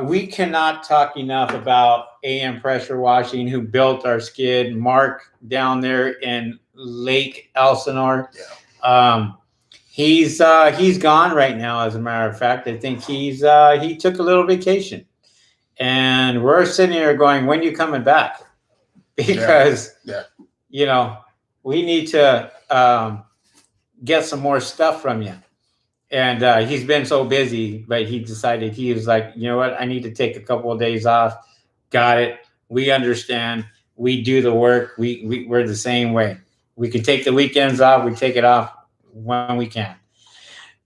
we cannot talk enough about AM Pressure Washing, who built our skid. Mark down there in Lake Elsinore. Yeah. He's gone right now, as a matter of fact. I think he took a little vacation. And we're sitting here going, when are you coming back? Because, you know, we need to get some more stuff from you. And he's been so busy, but he decided, he was like, you know what? I need to take a couple of days off. Got it. We understand. We do the work. We're the same way. We can take the weekends off. We take it off when we can.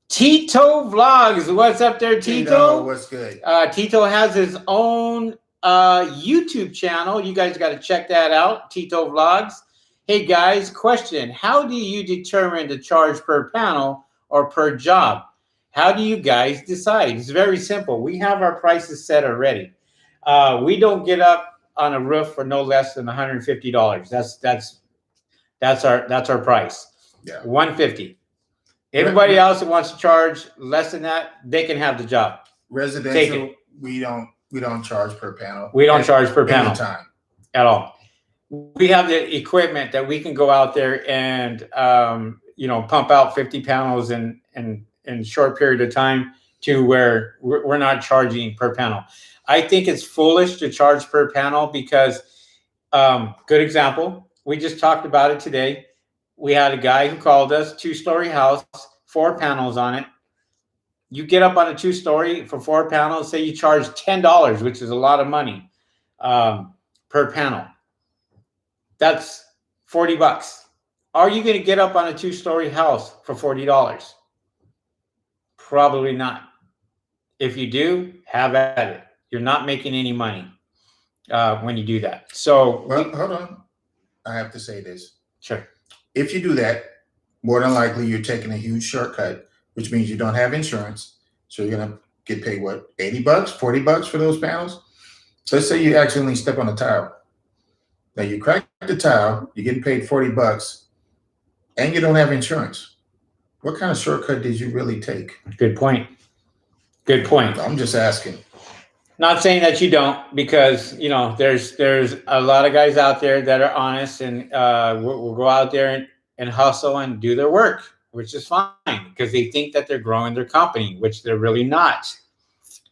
Tito Vlogs. What's up there, Tito? What's good? Tito has his own YouTube channel. You guys got to check that out. Tito Vlogs. Hey guys, question. How do you determine the charge per panel or per job? How do you guys decide? It's very simple. We have our prices set already. We don't get up on a roof for no less than $150. That's our price. Yeah. $150. Everybody else that wants to charge less than that, they can have the job. Residential, we don't charge per panel. We don't charge per panel time at all. We have the equipment that we can go out there and pump out 50 panels in a short period of time to where we're not charging per panel. I think it's foolish to charge per panel because, good example, we just talked about it today. We had a guy who called us, 2-story house, 4 panels on it. You get up on a 2-story for 4 panels, say you charge $10, which is a lot of money per panel. That's $40. Are you going to get up on a 2-story house for $40? Probably not. If you do, have at it. You're not making any money when you do that. So, well, hold on. I have to say this. Sure. If you do that, more than likely you're taking a huge shortcut, which means you don't have insurance. So you're going to get paid, what, $80, $40 for those panels? So let's say you accidentally step on a tile. Now you crack the tile, you're getting paid $40, and you don't have insurance. What kind of shortcut did you really take? Good point. Good point. I'm just asking. Not saying that you don't, because there's a lot of guys out there that are honest and will go out there and hustle and do their work, which is fine because they think that they're growing their company, which they're really not.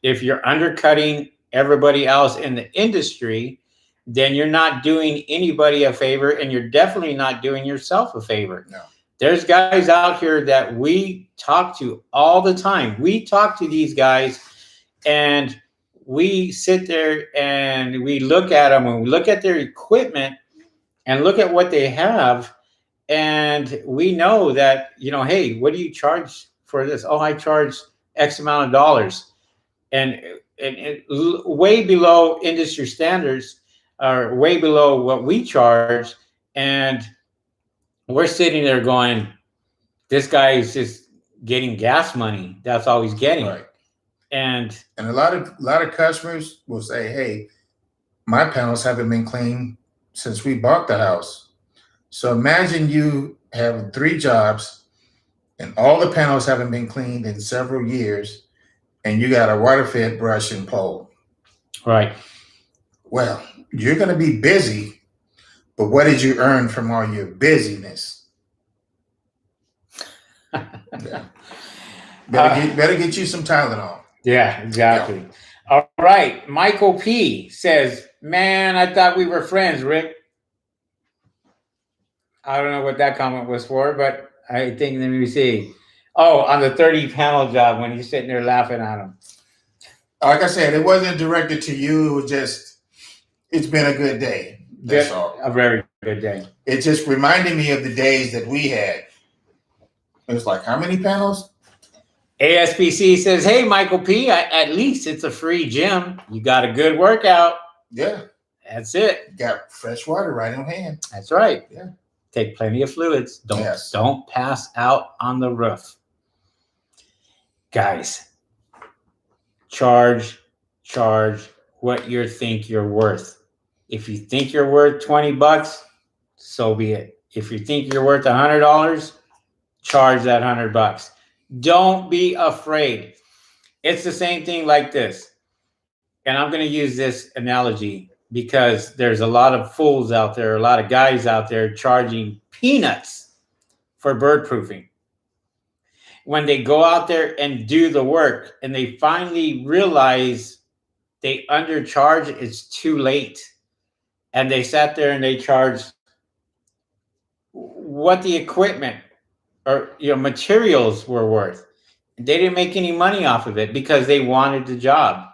If you're undercutting everybody else in the industry, then you're not doing anybody a favor, and you're definitely not doing yourself a favor. No. There's guys out here that we talk to all the time. We talk to these guys, and we sit there and we look at them and we look at their equipment and look at what they have. And we know that, hey, what do you charge for this? Oh, I charge X amount of dollars. And way below industry standards. are way below what we charge, and we're sitting there going, this guy is just getting gas money. That's all he's getting. Right. And a lot of customers will say, hey, my panels haven't been cleaned since we bought the house. So imagine you have 3 jobs and all the panels haven't been cleaned in several years, and you got a water fed brush and pole. Right. Well, you're going to be busy, but what did you earn from all your busyness? Yeah. Better get you some Tylenol. Yeah, exactly. Yeah. All right. Michael P says, man, I thought we were friends, Rick. I don't know what that comment was for, but I think, let me see. Oh, on the 30 panel job when he's sitting there laughing at him. Like I said, it wasn't directed to you. It was just, it's been a good day. That's all. A very good day. It just reminded me of the days that we had. It was like, how many panels? ASPC says, hey, Michael P, at least it's a free gym. You got a good workout. Yeah. That's it. Got fresh water right on hand. That's right. Yeah. Take plenty of fluids. Don't pass out on the roof. Guys, charge what you think you're worth. If you think you're worth $20, so be it. If you think you're worth $100, charge that $100. Don't be afraid. It's the same thing like this. And I'm going to use this analogy because there's a lot of fools out there, a lot of guys out there charging peanuts for bird proofing. When they go out there and do the work and they finally realize they undercharge, it's too late. And they sat there and they charged what the equipment or materials were worth. They didn't make any money off of it because they wanted the job.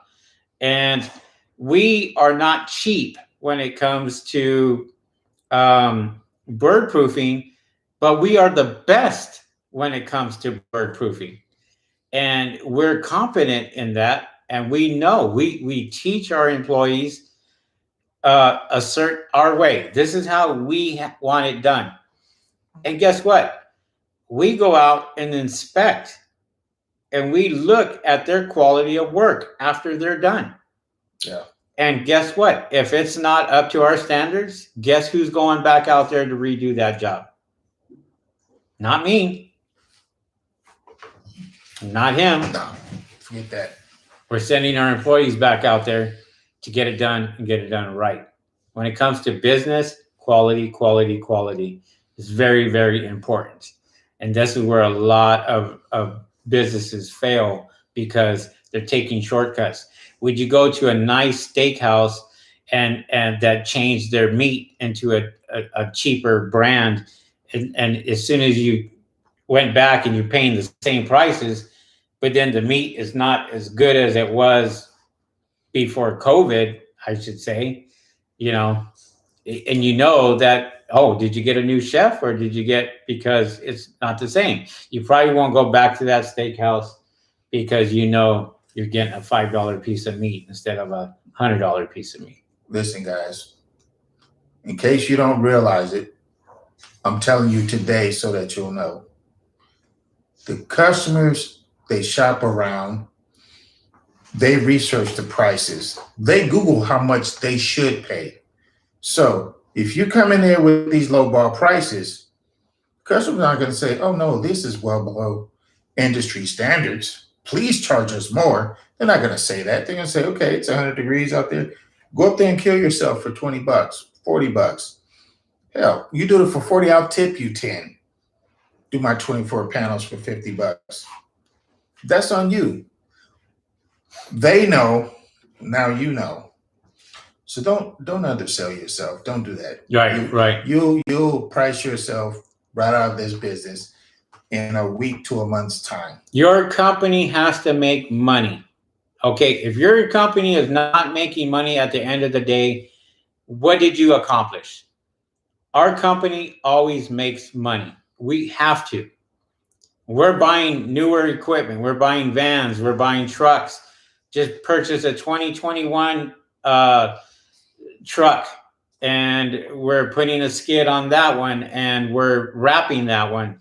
And we are not cheap when it comes to bird proofing, but we are the best when it comes to bird proofing. And we're confident in that. And we know we teach our employees assert our way. This is how we want it done. And guess what? We go out and inspect and we look at their quality of work after they're done. Yeah. And guess what? If it's not up to our standards, guess who's going back out there to redo that job? Not me. Not him. No, forget that. We're sending our employees back out there to get it done and get it done right. When it comes to business, quality is very, very important. And this is where a lot of businesses fail because they're taking shortcuts. Would you go to a nice steakhouse and that changed their meat into a cheaper brand, and as soon as you went back and you're paying the same prices, but then the meat is not as good as it was before COVID, I should say, and that, oh, did you get a new chef or did you get, because it's not the same. You probably won't go back to that steakhouse because you're getting a $5 piece of meat instead of a $100 piece of meat. Listen, guys, in case you don't realize it, I'm telling you today so that you'll know. The customers, they shop around, they research the prices, they Google how much they should pay. So if you come in there with these lowball prices, customers aren't going to say, oh no, this is well below industry standards, please charge us more. They're not going to say that. They're going to say, okay, it's 100 degrees out there. Go up there and kill yourself for $20, $40. Hell, you do it for 40, I'll tip you 10. Do my 24 panels for $50. That's on you. They know, now you know. So don't undersell yourself. Don't do that. Right. You'll price yourself right out of this business in a week to a month's time. Your company has to make money. Okay, if your company is not making money at the end of the day, what did you accomplish? Our company always makes money. We have to. We're buying newer equipment. We're buying vans. We're buying trucks. Just purchased a 2021 truck, and we're putting a skid on that one, and we're wrapping that one,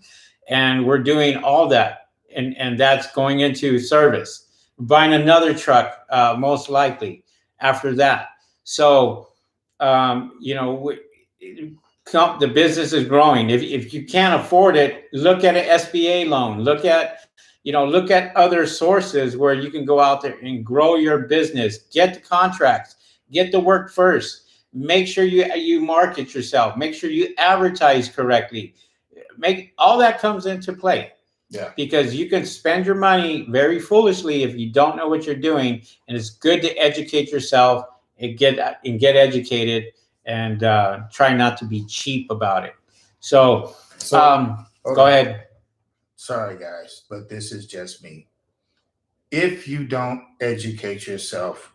and we're doing all that, and that's going into service. Buying another truck, most likely after that. So, the business is growing. If you can't afford it, look at an SBA loan. Look at other sources where you can go out there and grow your business. Get the contracts. Get the work first. Make sure you market yourself. Make sure you advertise correctly. Make all that comes into play. Yeah. Because you can spend your money very foolishly if you don't know what you're doing, and it's good to educate yourself and get educated, and try not to be cheap about it. So go ahead. Sorry, guys, but this is just me. If you don't educate yourself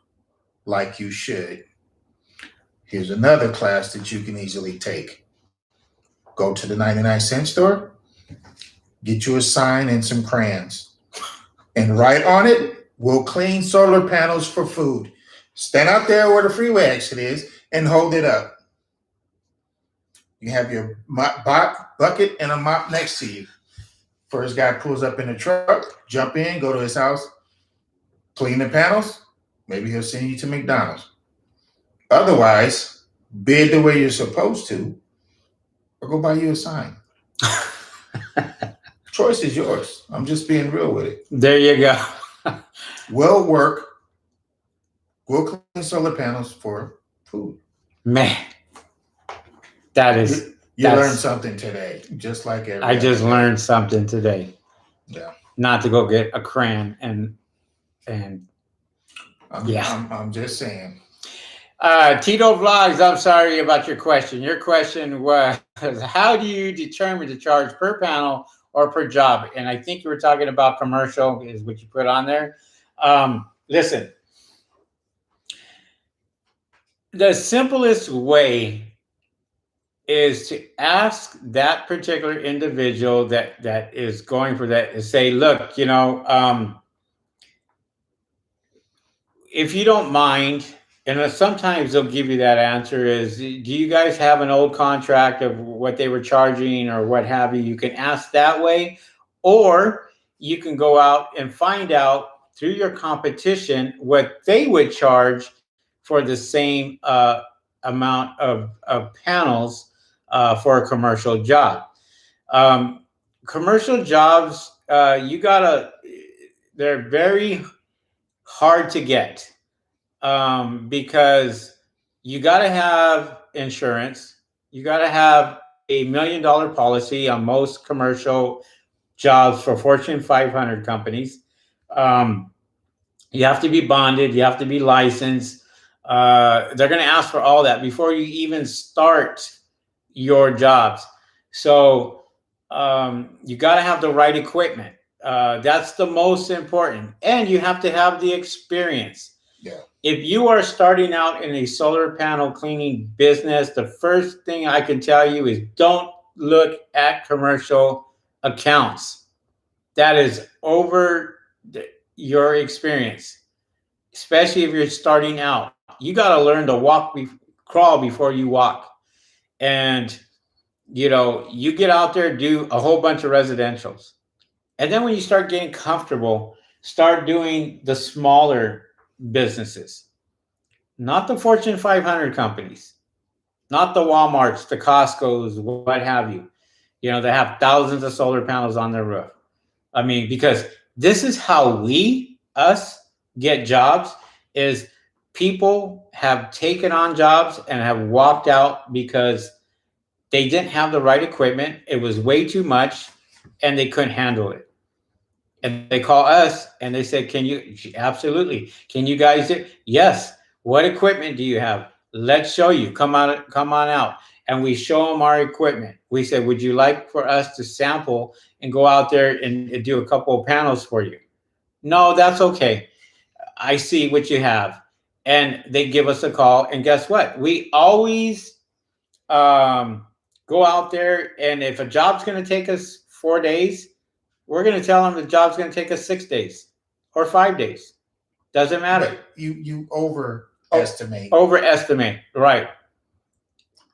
like you should, here's another class that you can easily take. Go to the 99-cent store, get you a sign and some crayons, and write on it, "We'll clean solar panels for food." Stand out there where the freeway exit is and hold it up. You have your bucket and a mop next to you. First guy pulls up in the truck, jump in, go to his house, clean the panels. Maybe he'll send you to McDonald's. Otherwise, bid the way you're supposed to, or go buy you a sign. Choice is yours. I'm just being real with it. There you go. We'll clean solar panels for food. Man, that is... You learned something today, just like every I just learned something today. Yeah. Not to go get a crayon and I'm just saying. Tito Vlogs, I'm sorry about your question. Your question was, how do you determine to charge per panel or per job? And I think you were talking about commercial is what you put on there. Listen, the simplest way is to ask that particular individual that is going for that, is say, look, if you don't mind, and sometimes they'll give you that answer, is, do you guys have an old contract of what they were charging or what have you? You can ask that way, or you can go out and find out through your competition what they would charge for the same amount of panels for a commercial job. Commercial jobs, they're very hard to get because you got to have insurance. You got to have $1 million policy on most commercial jobs for Fortune 500 companies. You have to be bonded. You have to be licensed. They're going to ask for all that before you even start your jobs. So you got to have the right equipment. That's the most important. And you have to have the experience. Yeah. If you are starting out in a solar panel cleaning business, the first thing I can tell you is don't look at commercial accounts. That is over your experience, especially if you're starting out. You got to learn to crawl before you walk. And, you get out there, do a whole bunch of residentials. And then when you start getting comfortable, start doing the smaller businesses, not the Fortune 500 companies, not the Walmarts, the Costcos, what have you, that have thousands of solar panels on their roof. I mean, because this is how us get jobs, is people have taken on jobs and have walked out because they didn't have the right equipment. It was way too much and they couldn't handle it. And they call us and they said, absolutely. Can you guys do? Yes. What equipment do you have? Let's show you. Come on out. And we show them our equipment. We said, would you like for us to sample and go out there and do a couple of panels for you? No, that's okay. I see what you have. And they give us a call. And guess what? We always go out there. And if a job's going to take us 4 days, we're going to tell them the job's going to take us 6 days or 5 days. Doesn't matter. But you over estimate. Overestimate, right.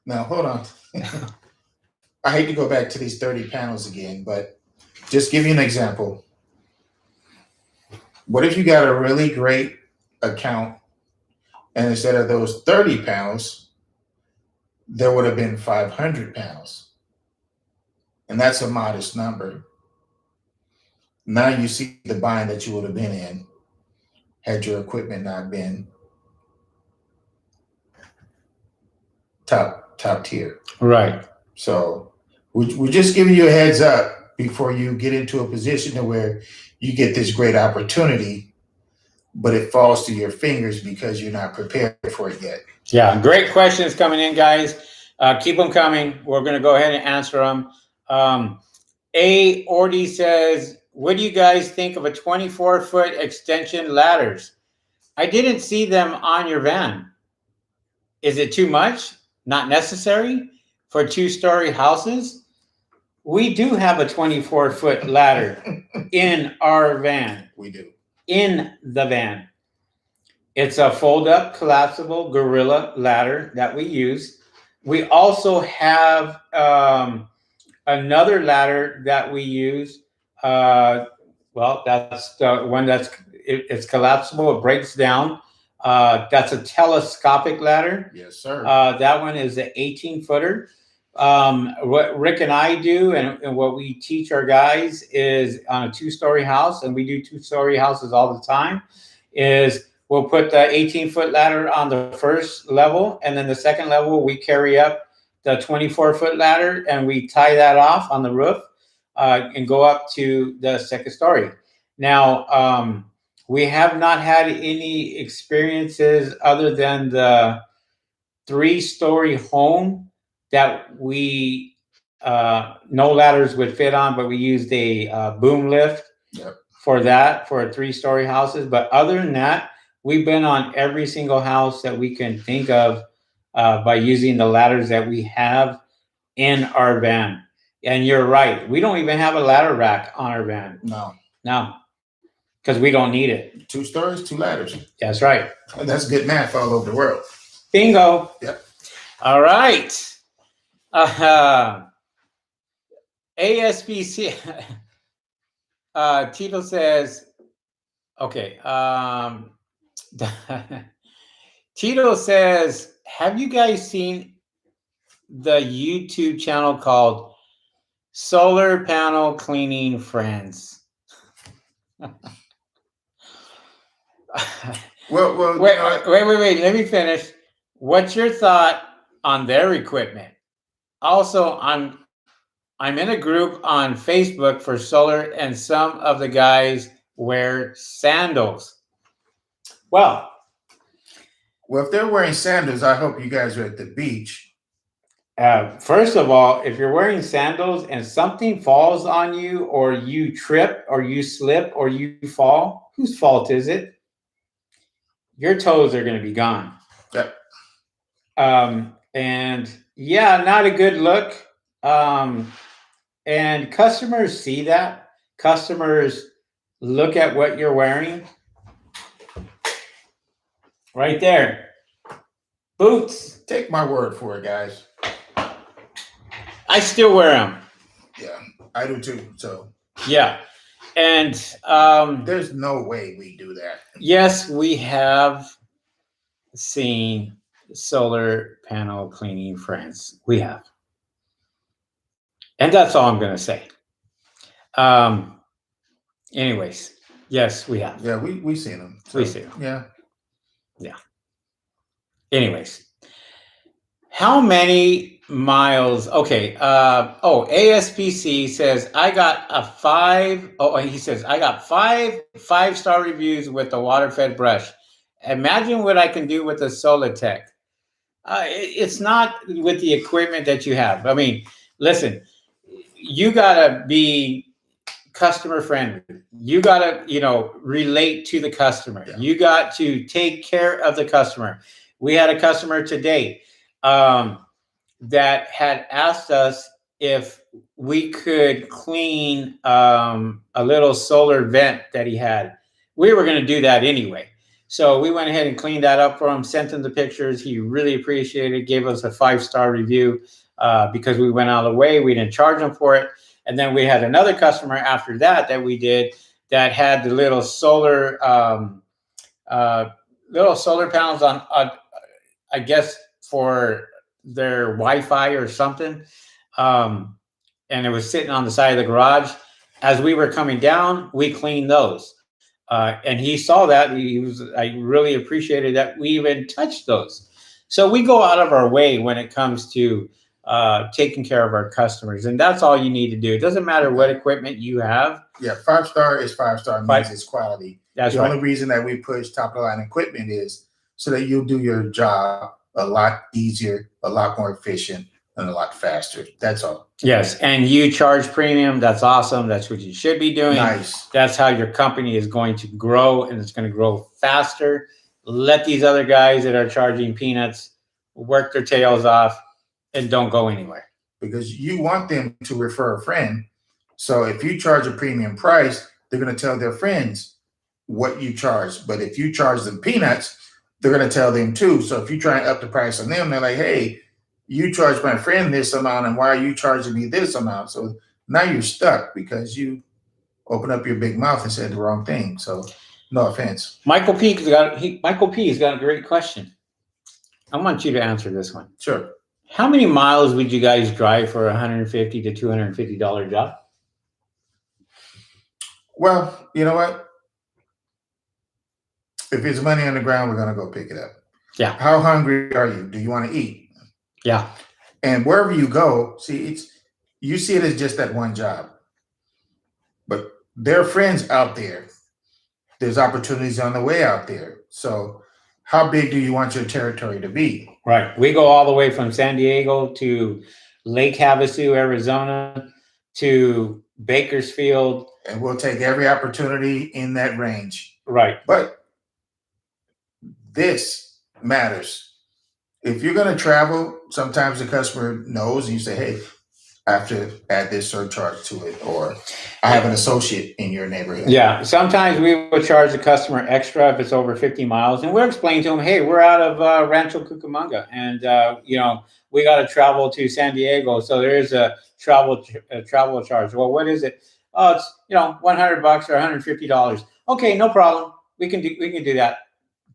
Now, hold on. I hate to go back to these 30 panels again, but just give you an example. What if you got a really great account and instead of those 30 panels, there would have been 500 panels? And that's a modest number. Now you see the bind that you would have been in had your equipment not been top tier. Right. So we're just giving you a heads up before you get into a position to where you get this great opportunity, but it falls through your fingers because you're not prepared for it yet. Yeah, great questions coming in, guys. Keep them coming. We're going to go ahead and answer them. A. Ordy says, what do you guys think of a 24-foot extension ladders? I didn't see them on your van. Is it too much? Not necessary for 2-story houses? We do have a 24-foot ladder in our van. We do. In the van. It's a fold-up, collapsible gorilla ladder that we use. We also have another ladder that we use. Well, that's the one it's collapsible. It breaks down. That's a telescopic ladder. Yes, sir. That one is an 18-footer. What Rick and I do and what we teach our guys is on a 2-story house, and we do 2-story houses all the time, is we'll put the 18-foot ladder on the first level, and then the second level we carry up the 24-foot ladder and we tie that off on the roof and go up to the second story. Now, we have not had any experiences other than the 3-story home that we no ladders would fit on, but we used a boom lift for that for 3-story houses. But other than that, we've been on every single house that we can think of by using the ladders that we have in our van. And you're right, we don't even have a ladder rack on our van. No, because we don't need it. 2 stories, 2 ladders. That's right. And that's good math all over the world. Bingo. Yep. All right. ASBC. Tito says, okay. Tito says, have you guys seen the YouTube channel called Solar Panel Cleaning Friends? Well, wait. Let me finish. What's your thought on their equipment? Also, I'm in a group on Facebook for solar, and some of the guys wear sandals. Well, if they're wearing sandals, I hope you guys are at the beach. First of all, if you're wearing sandals and something falls on you, or you trip, or you slip, or you fall, whose fault is it? Your toes are going to be gone. Yep. And yeah, not a good look. And customers see that. Customers look at what you're wearing. Right there. Boots. Take my word for it, guys. I still wear them. Yeah, I do too. So yeah. And there's no way we do that. Yes, we have seen solar panel cleaning friends. We have. And that's all I'm going to say. Anyways, yes, we have. Yeah, we seen them. So, we see them. Yeah. Yeah. Anyways, how many miles? Okay. ASPC says I got a 5. Oh, he says I got 5-star reviews with the water-fed brush. Imagine what I can do with the Solitech. It's not with the equipment that you have. I mean, listen, you gotta be customer friendly. You gotta, relate to the customer. Yeah. You got to take care of the customer. We had a customer today that had asked us if we could clean a little solar vent that he had. We were going to do that anyway. So we went ahead and cleaned that up for him, sent him the pictures. He really appreciated it, gave us a 5-star review because we went out of the way. We didn't charge him for it. And then we had another customer after that we did that had the little solar panels on I guess for their Wi-Fi or something. And it was sitting on the side of the garage. As we were coming down, we cleaned those. And he saw that. I really appreciated that we even touched those. So we go out of our way when it comes to taking care of our customers. And that's all you need to do. It doesn't matter what equipment you have. Yeah, 5-star is 5-star, means it's quality. That's the right. only reason that we push top of the line equipment is so that you'll do your job a lot easier, a lot more efficient, and a lot faster. That's all. Yes, and you charge premium. That's awesome. That's what you should be doing. Nice. That's how your company is going to grow, and it's going to grow faster. Let these other guys that are charging peanuts work their tails off and don't go anywhere. Because you want them to refer a friend. So if you charge a premium price, they're going to tell their friends what you charge. But if you charge them peanuts, they're going to tell them too. So if you try and up the price on them, they're like, hey, you charge my friend this amount, and why are you charging me this amount? So now you're stuck because you open up your big mouth and said the wrong thing. So no offense. Michael P has got a great question. I want you to answer this one. Sure. How many miles would you guys drive for a $150 to $250 job? Well, you know what? If it's money on the ground, we're going to go pick it up. Yeah. How hungry are you? Do you want to eat? Yeah. And wherever you go, you see it as just that one job. But there are friends out there. There's opportunities on the way out there. So how big do you want your territory to be? Right. We go all the way from San Diego to Lake Havasu, Arizona, to Bakersfield. And we'll take every opportunity in that range. Right. But this matters. If you're going to travel, sometimes the customer knows and you say, hey, I have to add this surcharge to it, or I have an associate in your neighborhood. Yeah. Sometimes we will charge the customer extra if it's over 50 miles. And we'll explain to them, hey, we're out of Rancho Cucamonga. And, we got to travel to San Diego. So there's a travel charge. Well, what is it? Oh, it's, $100 or $150. Okay, no problem. We can do that.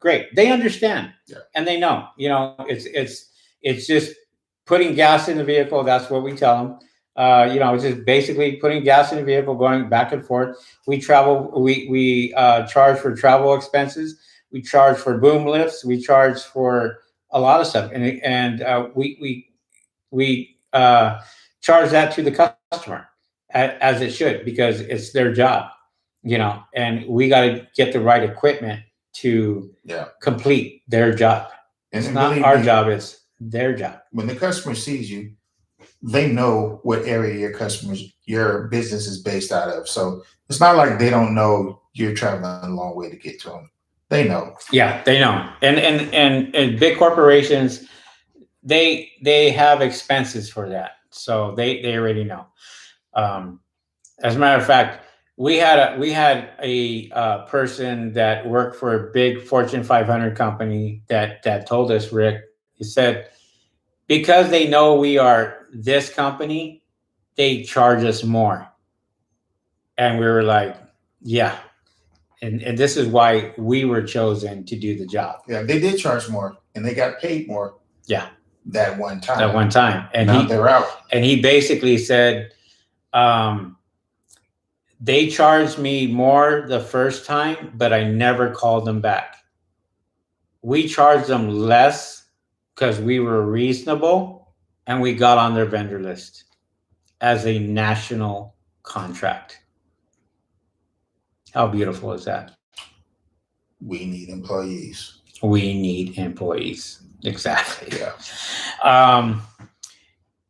Great. They understand. Yeah. And they know, it's just putting gas in the vehicle. That's what we tell them. It's just basically putting gas in the vehicle, going back and forth. We travel. We charge for travel expenses. We charge for boom lifts. We charge for a lot of stuff, and we charge that to the customer as it should, because it's their job, and we got to get the right equipment to complete their job. And it's not our job, it's their job. When the customer sees you, they know what area your business is based out of. So it's not like they don't know you're traveling a long way to get to them. They know. Yeah, they know. And big corporations, they have expenses for that. So they already know. As a matter of fact, we had a person that worked for a big Fortune 500 company that told us, Rick, he said, because they know we are this company, they charge us more. And we were like, yeah. And this is why we were chosen to do the job. Yeah, they did charge more and they got paid more. Yeah. That one time. And now they're out. And he basically said, they charged me more the first time, but I never called them back. We charged them less because we were reasonable and we got on their vendor list as a national contract. How beautiful is that? We need employees. We need employees. Exactly. Yeah.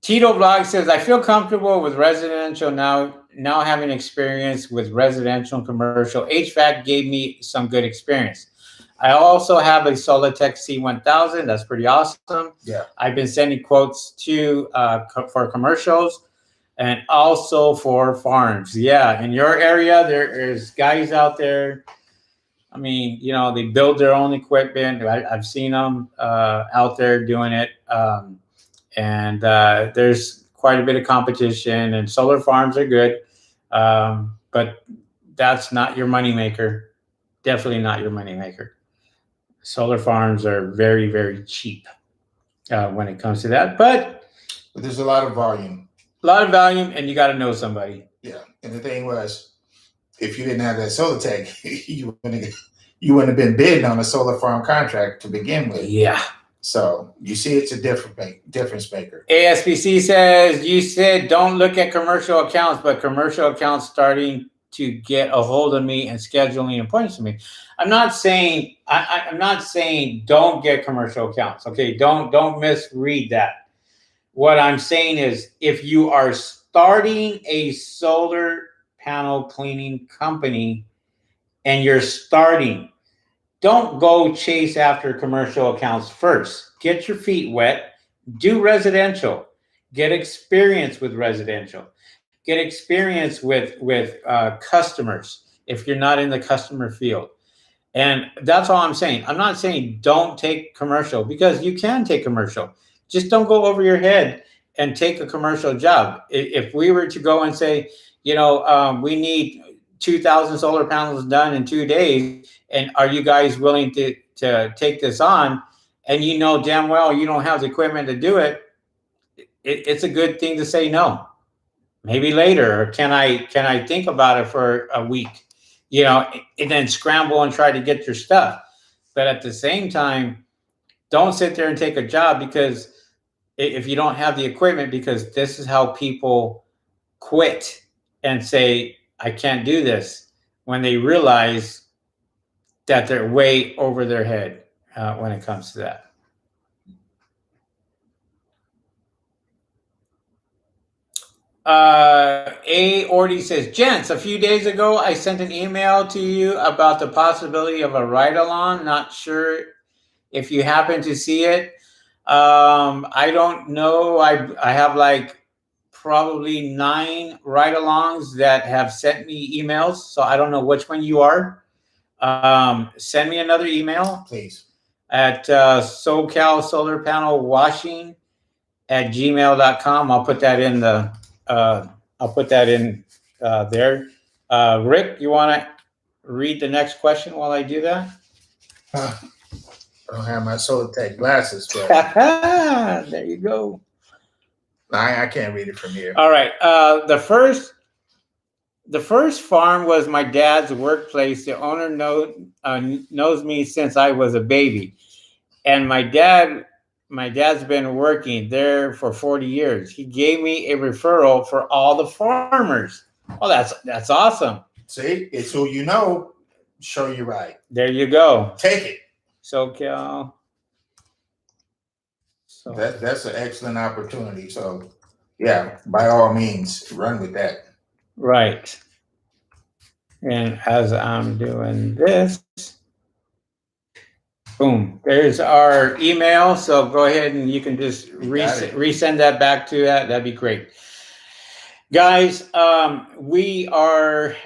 Tito Vlog says, I feel comfortable with residential now having experience with residential and commercial. HVAC gave me some good experience. I also have a Solitech C1000. That's pretty awesome. Yeah. I've been sending quotes for commercials and also for farms. Yeah. In your area, there is guys out there I mean, you know, they build their own equipment. I've seen them out there doing it. And there's quite a bit of competition, and solar farms are good. But that's not your moneymaker. Definitely not your moneymaker. Solar farms are very, very cheap when it comes to that. But there's a lot of volume. A lot of volume, and you got to know somebody. Yeah. And the thing was, if you didn't have that solar tech, you wouldn't have been bidding on a solar farm contract to begin with. Yeah. So you see, it's a difference maker. ASPC says, you said don't look at commercial accounts, but commercial accounts starting to get a hold of me and scheduling appointments to me. I'm not saying I'm not saying don't get commercial accounts. Okay, don't misread that. What I'm saying is, if you are starting a solar panel cleaning company and you're starting, don't go chase after commercial accounts first. Get your feet wet, do residential, get experience with residential, get experience with customers if you're not in the customer field. And that's all I'm saying. I'm not saying don't take commercial, because you can take commercial. Just don't go over your head and take a commercial job. If we were to go and say, you know, we need 2,000 solar panels done in 2 days, and are you guys willing to take this on? And you know damn well you don't have the equipment to do it. It's a good thing to say no. Maybe later, or can I think about it for a week? You know, and then scramble and try to get your stuff. But at the same time, don't sit there and take a job because if you don't have the equipment, because this is how people quit and say, I can't do this, when they realize that they're way over their head when it comes to that. A. Orty says, gents, a few days ago, I sent an email to you about the possibility of a ride-along. Not sure if you happen to see it. I don't know. I have like probably 9 ride-alongs that have sent me emails, so I don't know which one you are. Send me another email, please, at SoCalSolarPanelWashing@gmail.com. I'll put that in the there. Rick, you want to read the next question while I do that? I don't have my solar tech glasses, but there you go. I can't read it from here. All right. The first farm was my dad's workplace. The owner knows me since I was a baby, and my dad's been working there for 40 years. He gave me a referral for all the farmers. Oh, that's awesome. See, it's who you know. Show you right. There you go. Take it. SoCal. So that's an excellent opportunity. So yeah, by all means, run with that. Right. And as I'm doing this, boom, there's our email. So go ahead and you can just resend that back to that. That'd be great. Guys, we are,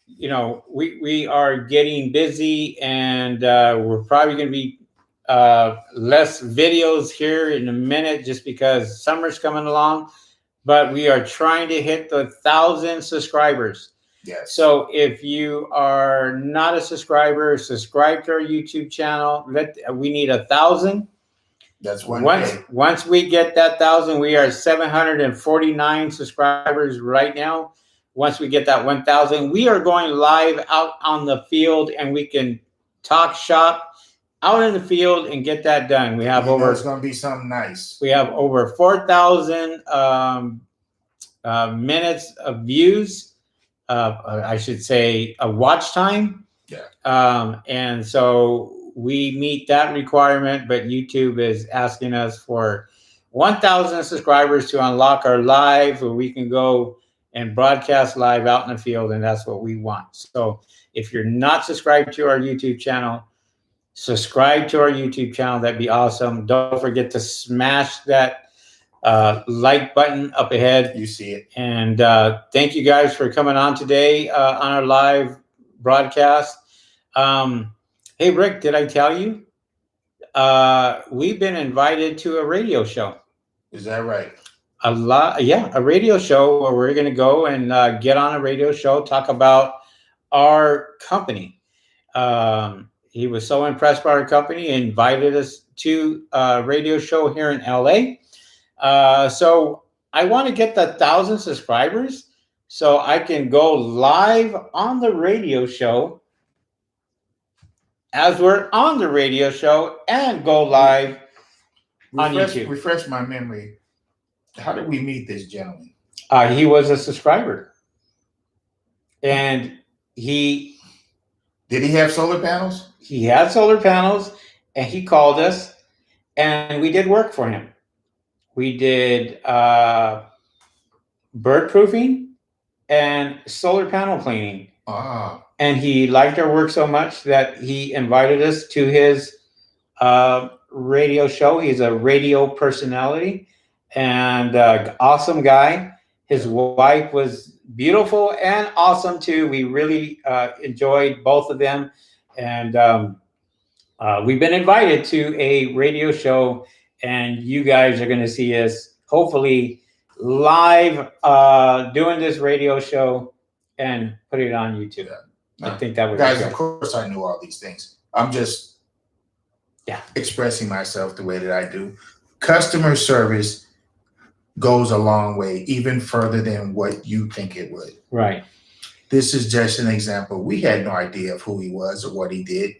you know, we are getting busy, and we're probably going to be less videos here in a minute just because summer's coming along, but we are trying to hit the 1,000 subscribers. Yes. So if you are not a subscriber, subscribe to our YouTube channel. We need 1,000. That's one. Once we get that 1,000, we are 749 subscribers right now. Once we get that 1,000, we are going live out on the field, and we can talk shop out in the field and get that done. We have over. It's going to be something nice. We have over 4,000 minutes of views. I should say a watch time. Yeah. And so we meet that requirement, but YouTube is asking us for 1,000 subscribers to unlock our live, where we can go and broadcast live out in the field, and that's what we want. So if you're not subscribed to our YouTube channel, subscribe to our YouTube channel. That'd be awesome. Don't forget to smash that like button up ahead. You see it. And thank you guys for coming on today on our live broadcast. Hey, Rick, did I tell you? We've been invited to a radio show. Is that right? A radio show where we're going to go and get on a radio show, talk about our company. He was so impressed by our company, he invited us to a radio show here in LA. So I want to get the 1,000 subscribers so I can go live on the radio show as we're on the radio show and go live on YouTube. Refresh my memory. How did we meet this gentleman? He was a subscriber. And did he have solar panels? He had solar panels, and he called us, and we did work for him. We did bird proofing and solar panel cleaning. And he liked our work so much that he invited us to his radio show. He's a radio personality and awesome guy. His wife was beautiful and awesome too. We really enjoyed both of them. And we've been invited to a radio show, and you guys are going to see us hopefully live doing this radio show and put it on YouTube. I think that would guys, be good. Of course I knew all these things. I'm just expressing myself the way that I do. Customer service goes a long way, even further than what you think it would. Right. This is just an example. We had no idea of who he was or what he did.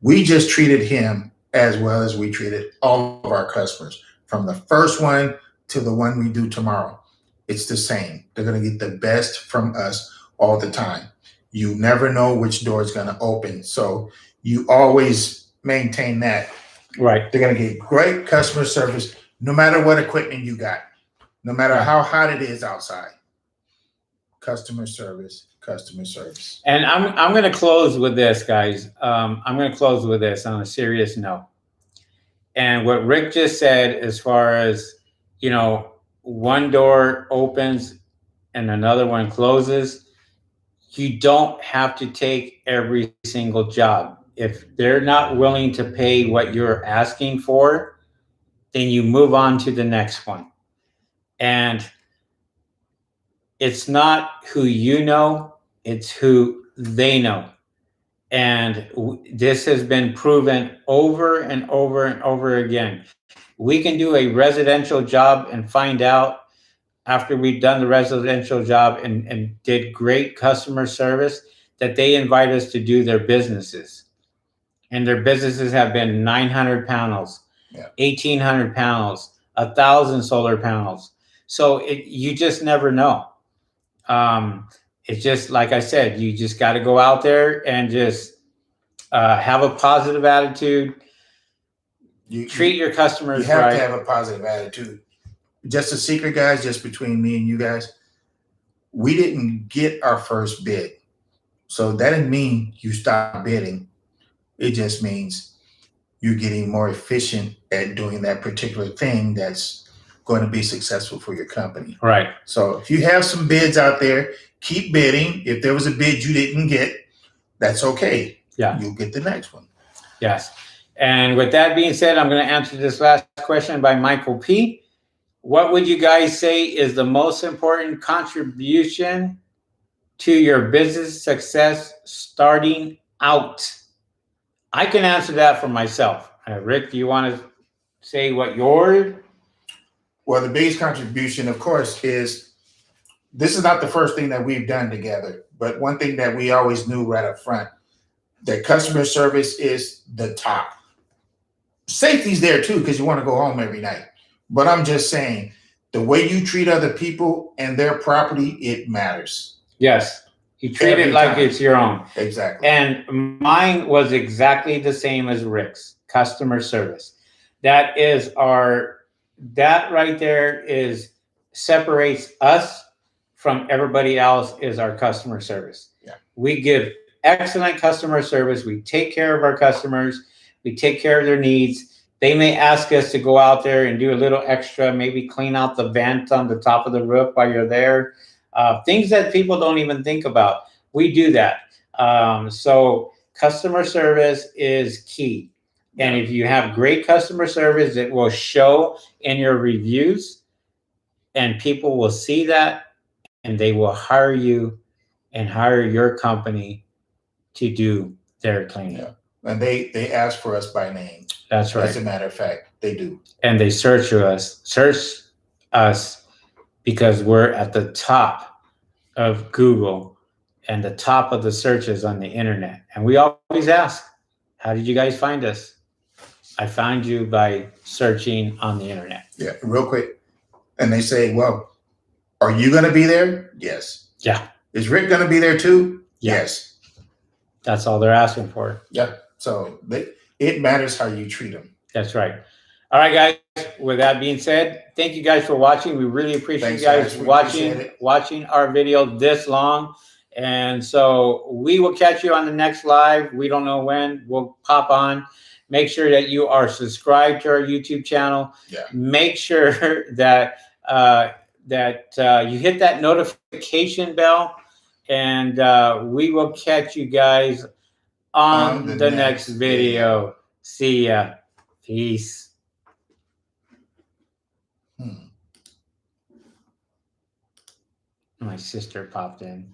We just treated him as well as we treated all of our customers, from the first one to the one we do tomorrow. It's the same. They're going to get the best from us all the time. You never know which door is going to open. So you always maintain that. Right. They're going to get great customer service no matter what equipment you got, no matter how hot it is outside. Customer service, customer service. And I'm going to close with this, guys. I'm going to close with this on a serious note. And what Rick just said, as far as, one door opens and another one closes, you don't have to take every single job. If they're not willing to pay what you're asking for, then you move on to the next one. And it's not who you know, it's who they know. And this has been proven over and over and over again. We can do a residential job and find out after we've done the residential job and did great customer service that they invite us to do their businesses. And their businesses have been 900 panels, 1,800 panels, 1,000 solar panels. So you just never know. It's just, like I said, you just got to go out there and just have a positive attitude. Treat your customers right. You have to have a positive attitude. Just a secret, guys, just between me and you guys, we didn't get our first bid. So that didn't mean you stop bidding. It just means you're getting more efficient at doing that particular thing that's going to be successful for your company. Right. So if you have some bids out there, keep bidding. If there was a bid you didn't get, that's okay. Yeah. You'll get the next one. Yes. And with that being said, I'm going to answer this last question by Michael P. What would you guys say is the most important contribution to your business success starting out? I can answer that for myself. Rick, do you want to say what yours? Well, the biggest contribution, of course, is this is not the first thing that we've done together, but one thing that we always knew right up front, that customer service is the top. Safety's there too, because you want to go home every night. But I'm just saying, the way you treat other people and their property, it matters. Yes. You treat it like it's your own. Exactly. And mine was exactly the same as Rick's, customer service. That right there separates us from everybody else, is our customer service. Yeah. We give excellent customer service. We take care of our customers. We take care of their needs. They may ask us to go out there and do a little extra, maybe clean out the vent on the top of the roof while you're there. Things that people don't even think about. We do that. So customer service is key. And if you have great customer service, it will show in your reviews, and people will see that, and they will hire you and hire your company to do their cleaning. Yeah. And they ask for us by name. That's right. As a matter of fact, they do. And they search us because we're at the top of Google and the top of the searches on the internet. And we always ask, how did you guys find us? I found you by searching on the internet. Yeah, real quick. And they say, well, are you going to be there? Yes. Yeah. Is Rick going to be there too? Yeah. Yes. That's all they're asking for. Yeah. So it matters how you treat them. That's right. All right, guys. With that being said, thank you guys for watching. We really appreciate you guys watching our video this long. And so we will catch you on the next live. We don't know when. We'll pop on. Make sure that you are subscribed to our YouTube channel. Yeah. Make sure that you hit that notification bell, and we will catch you guys on the next video. See ya. Peace. My sister popped in.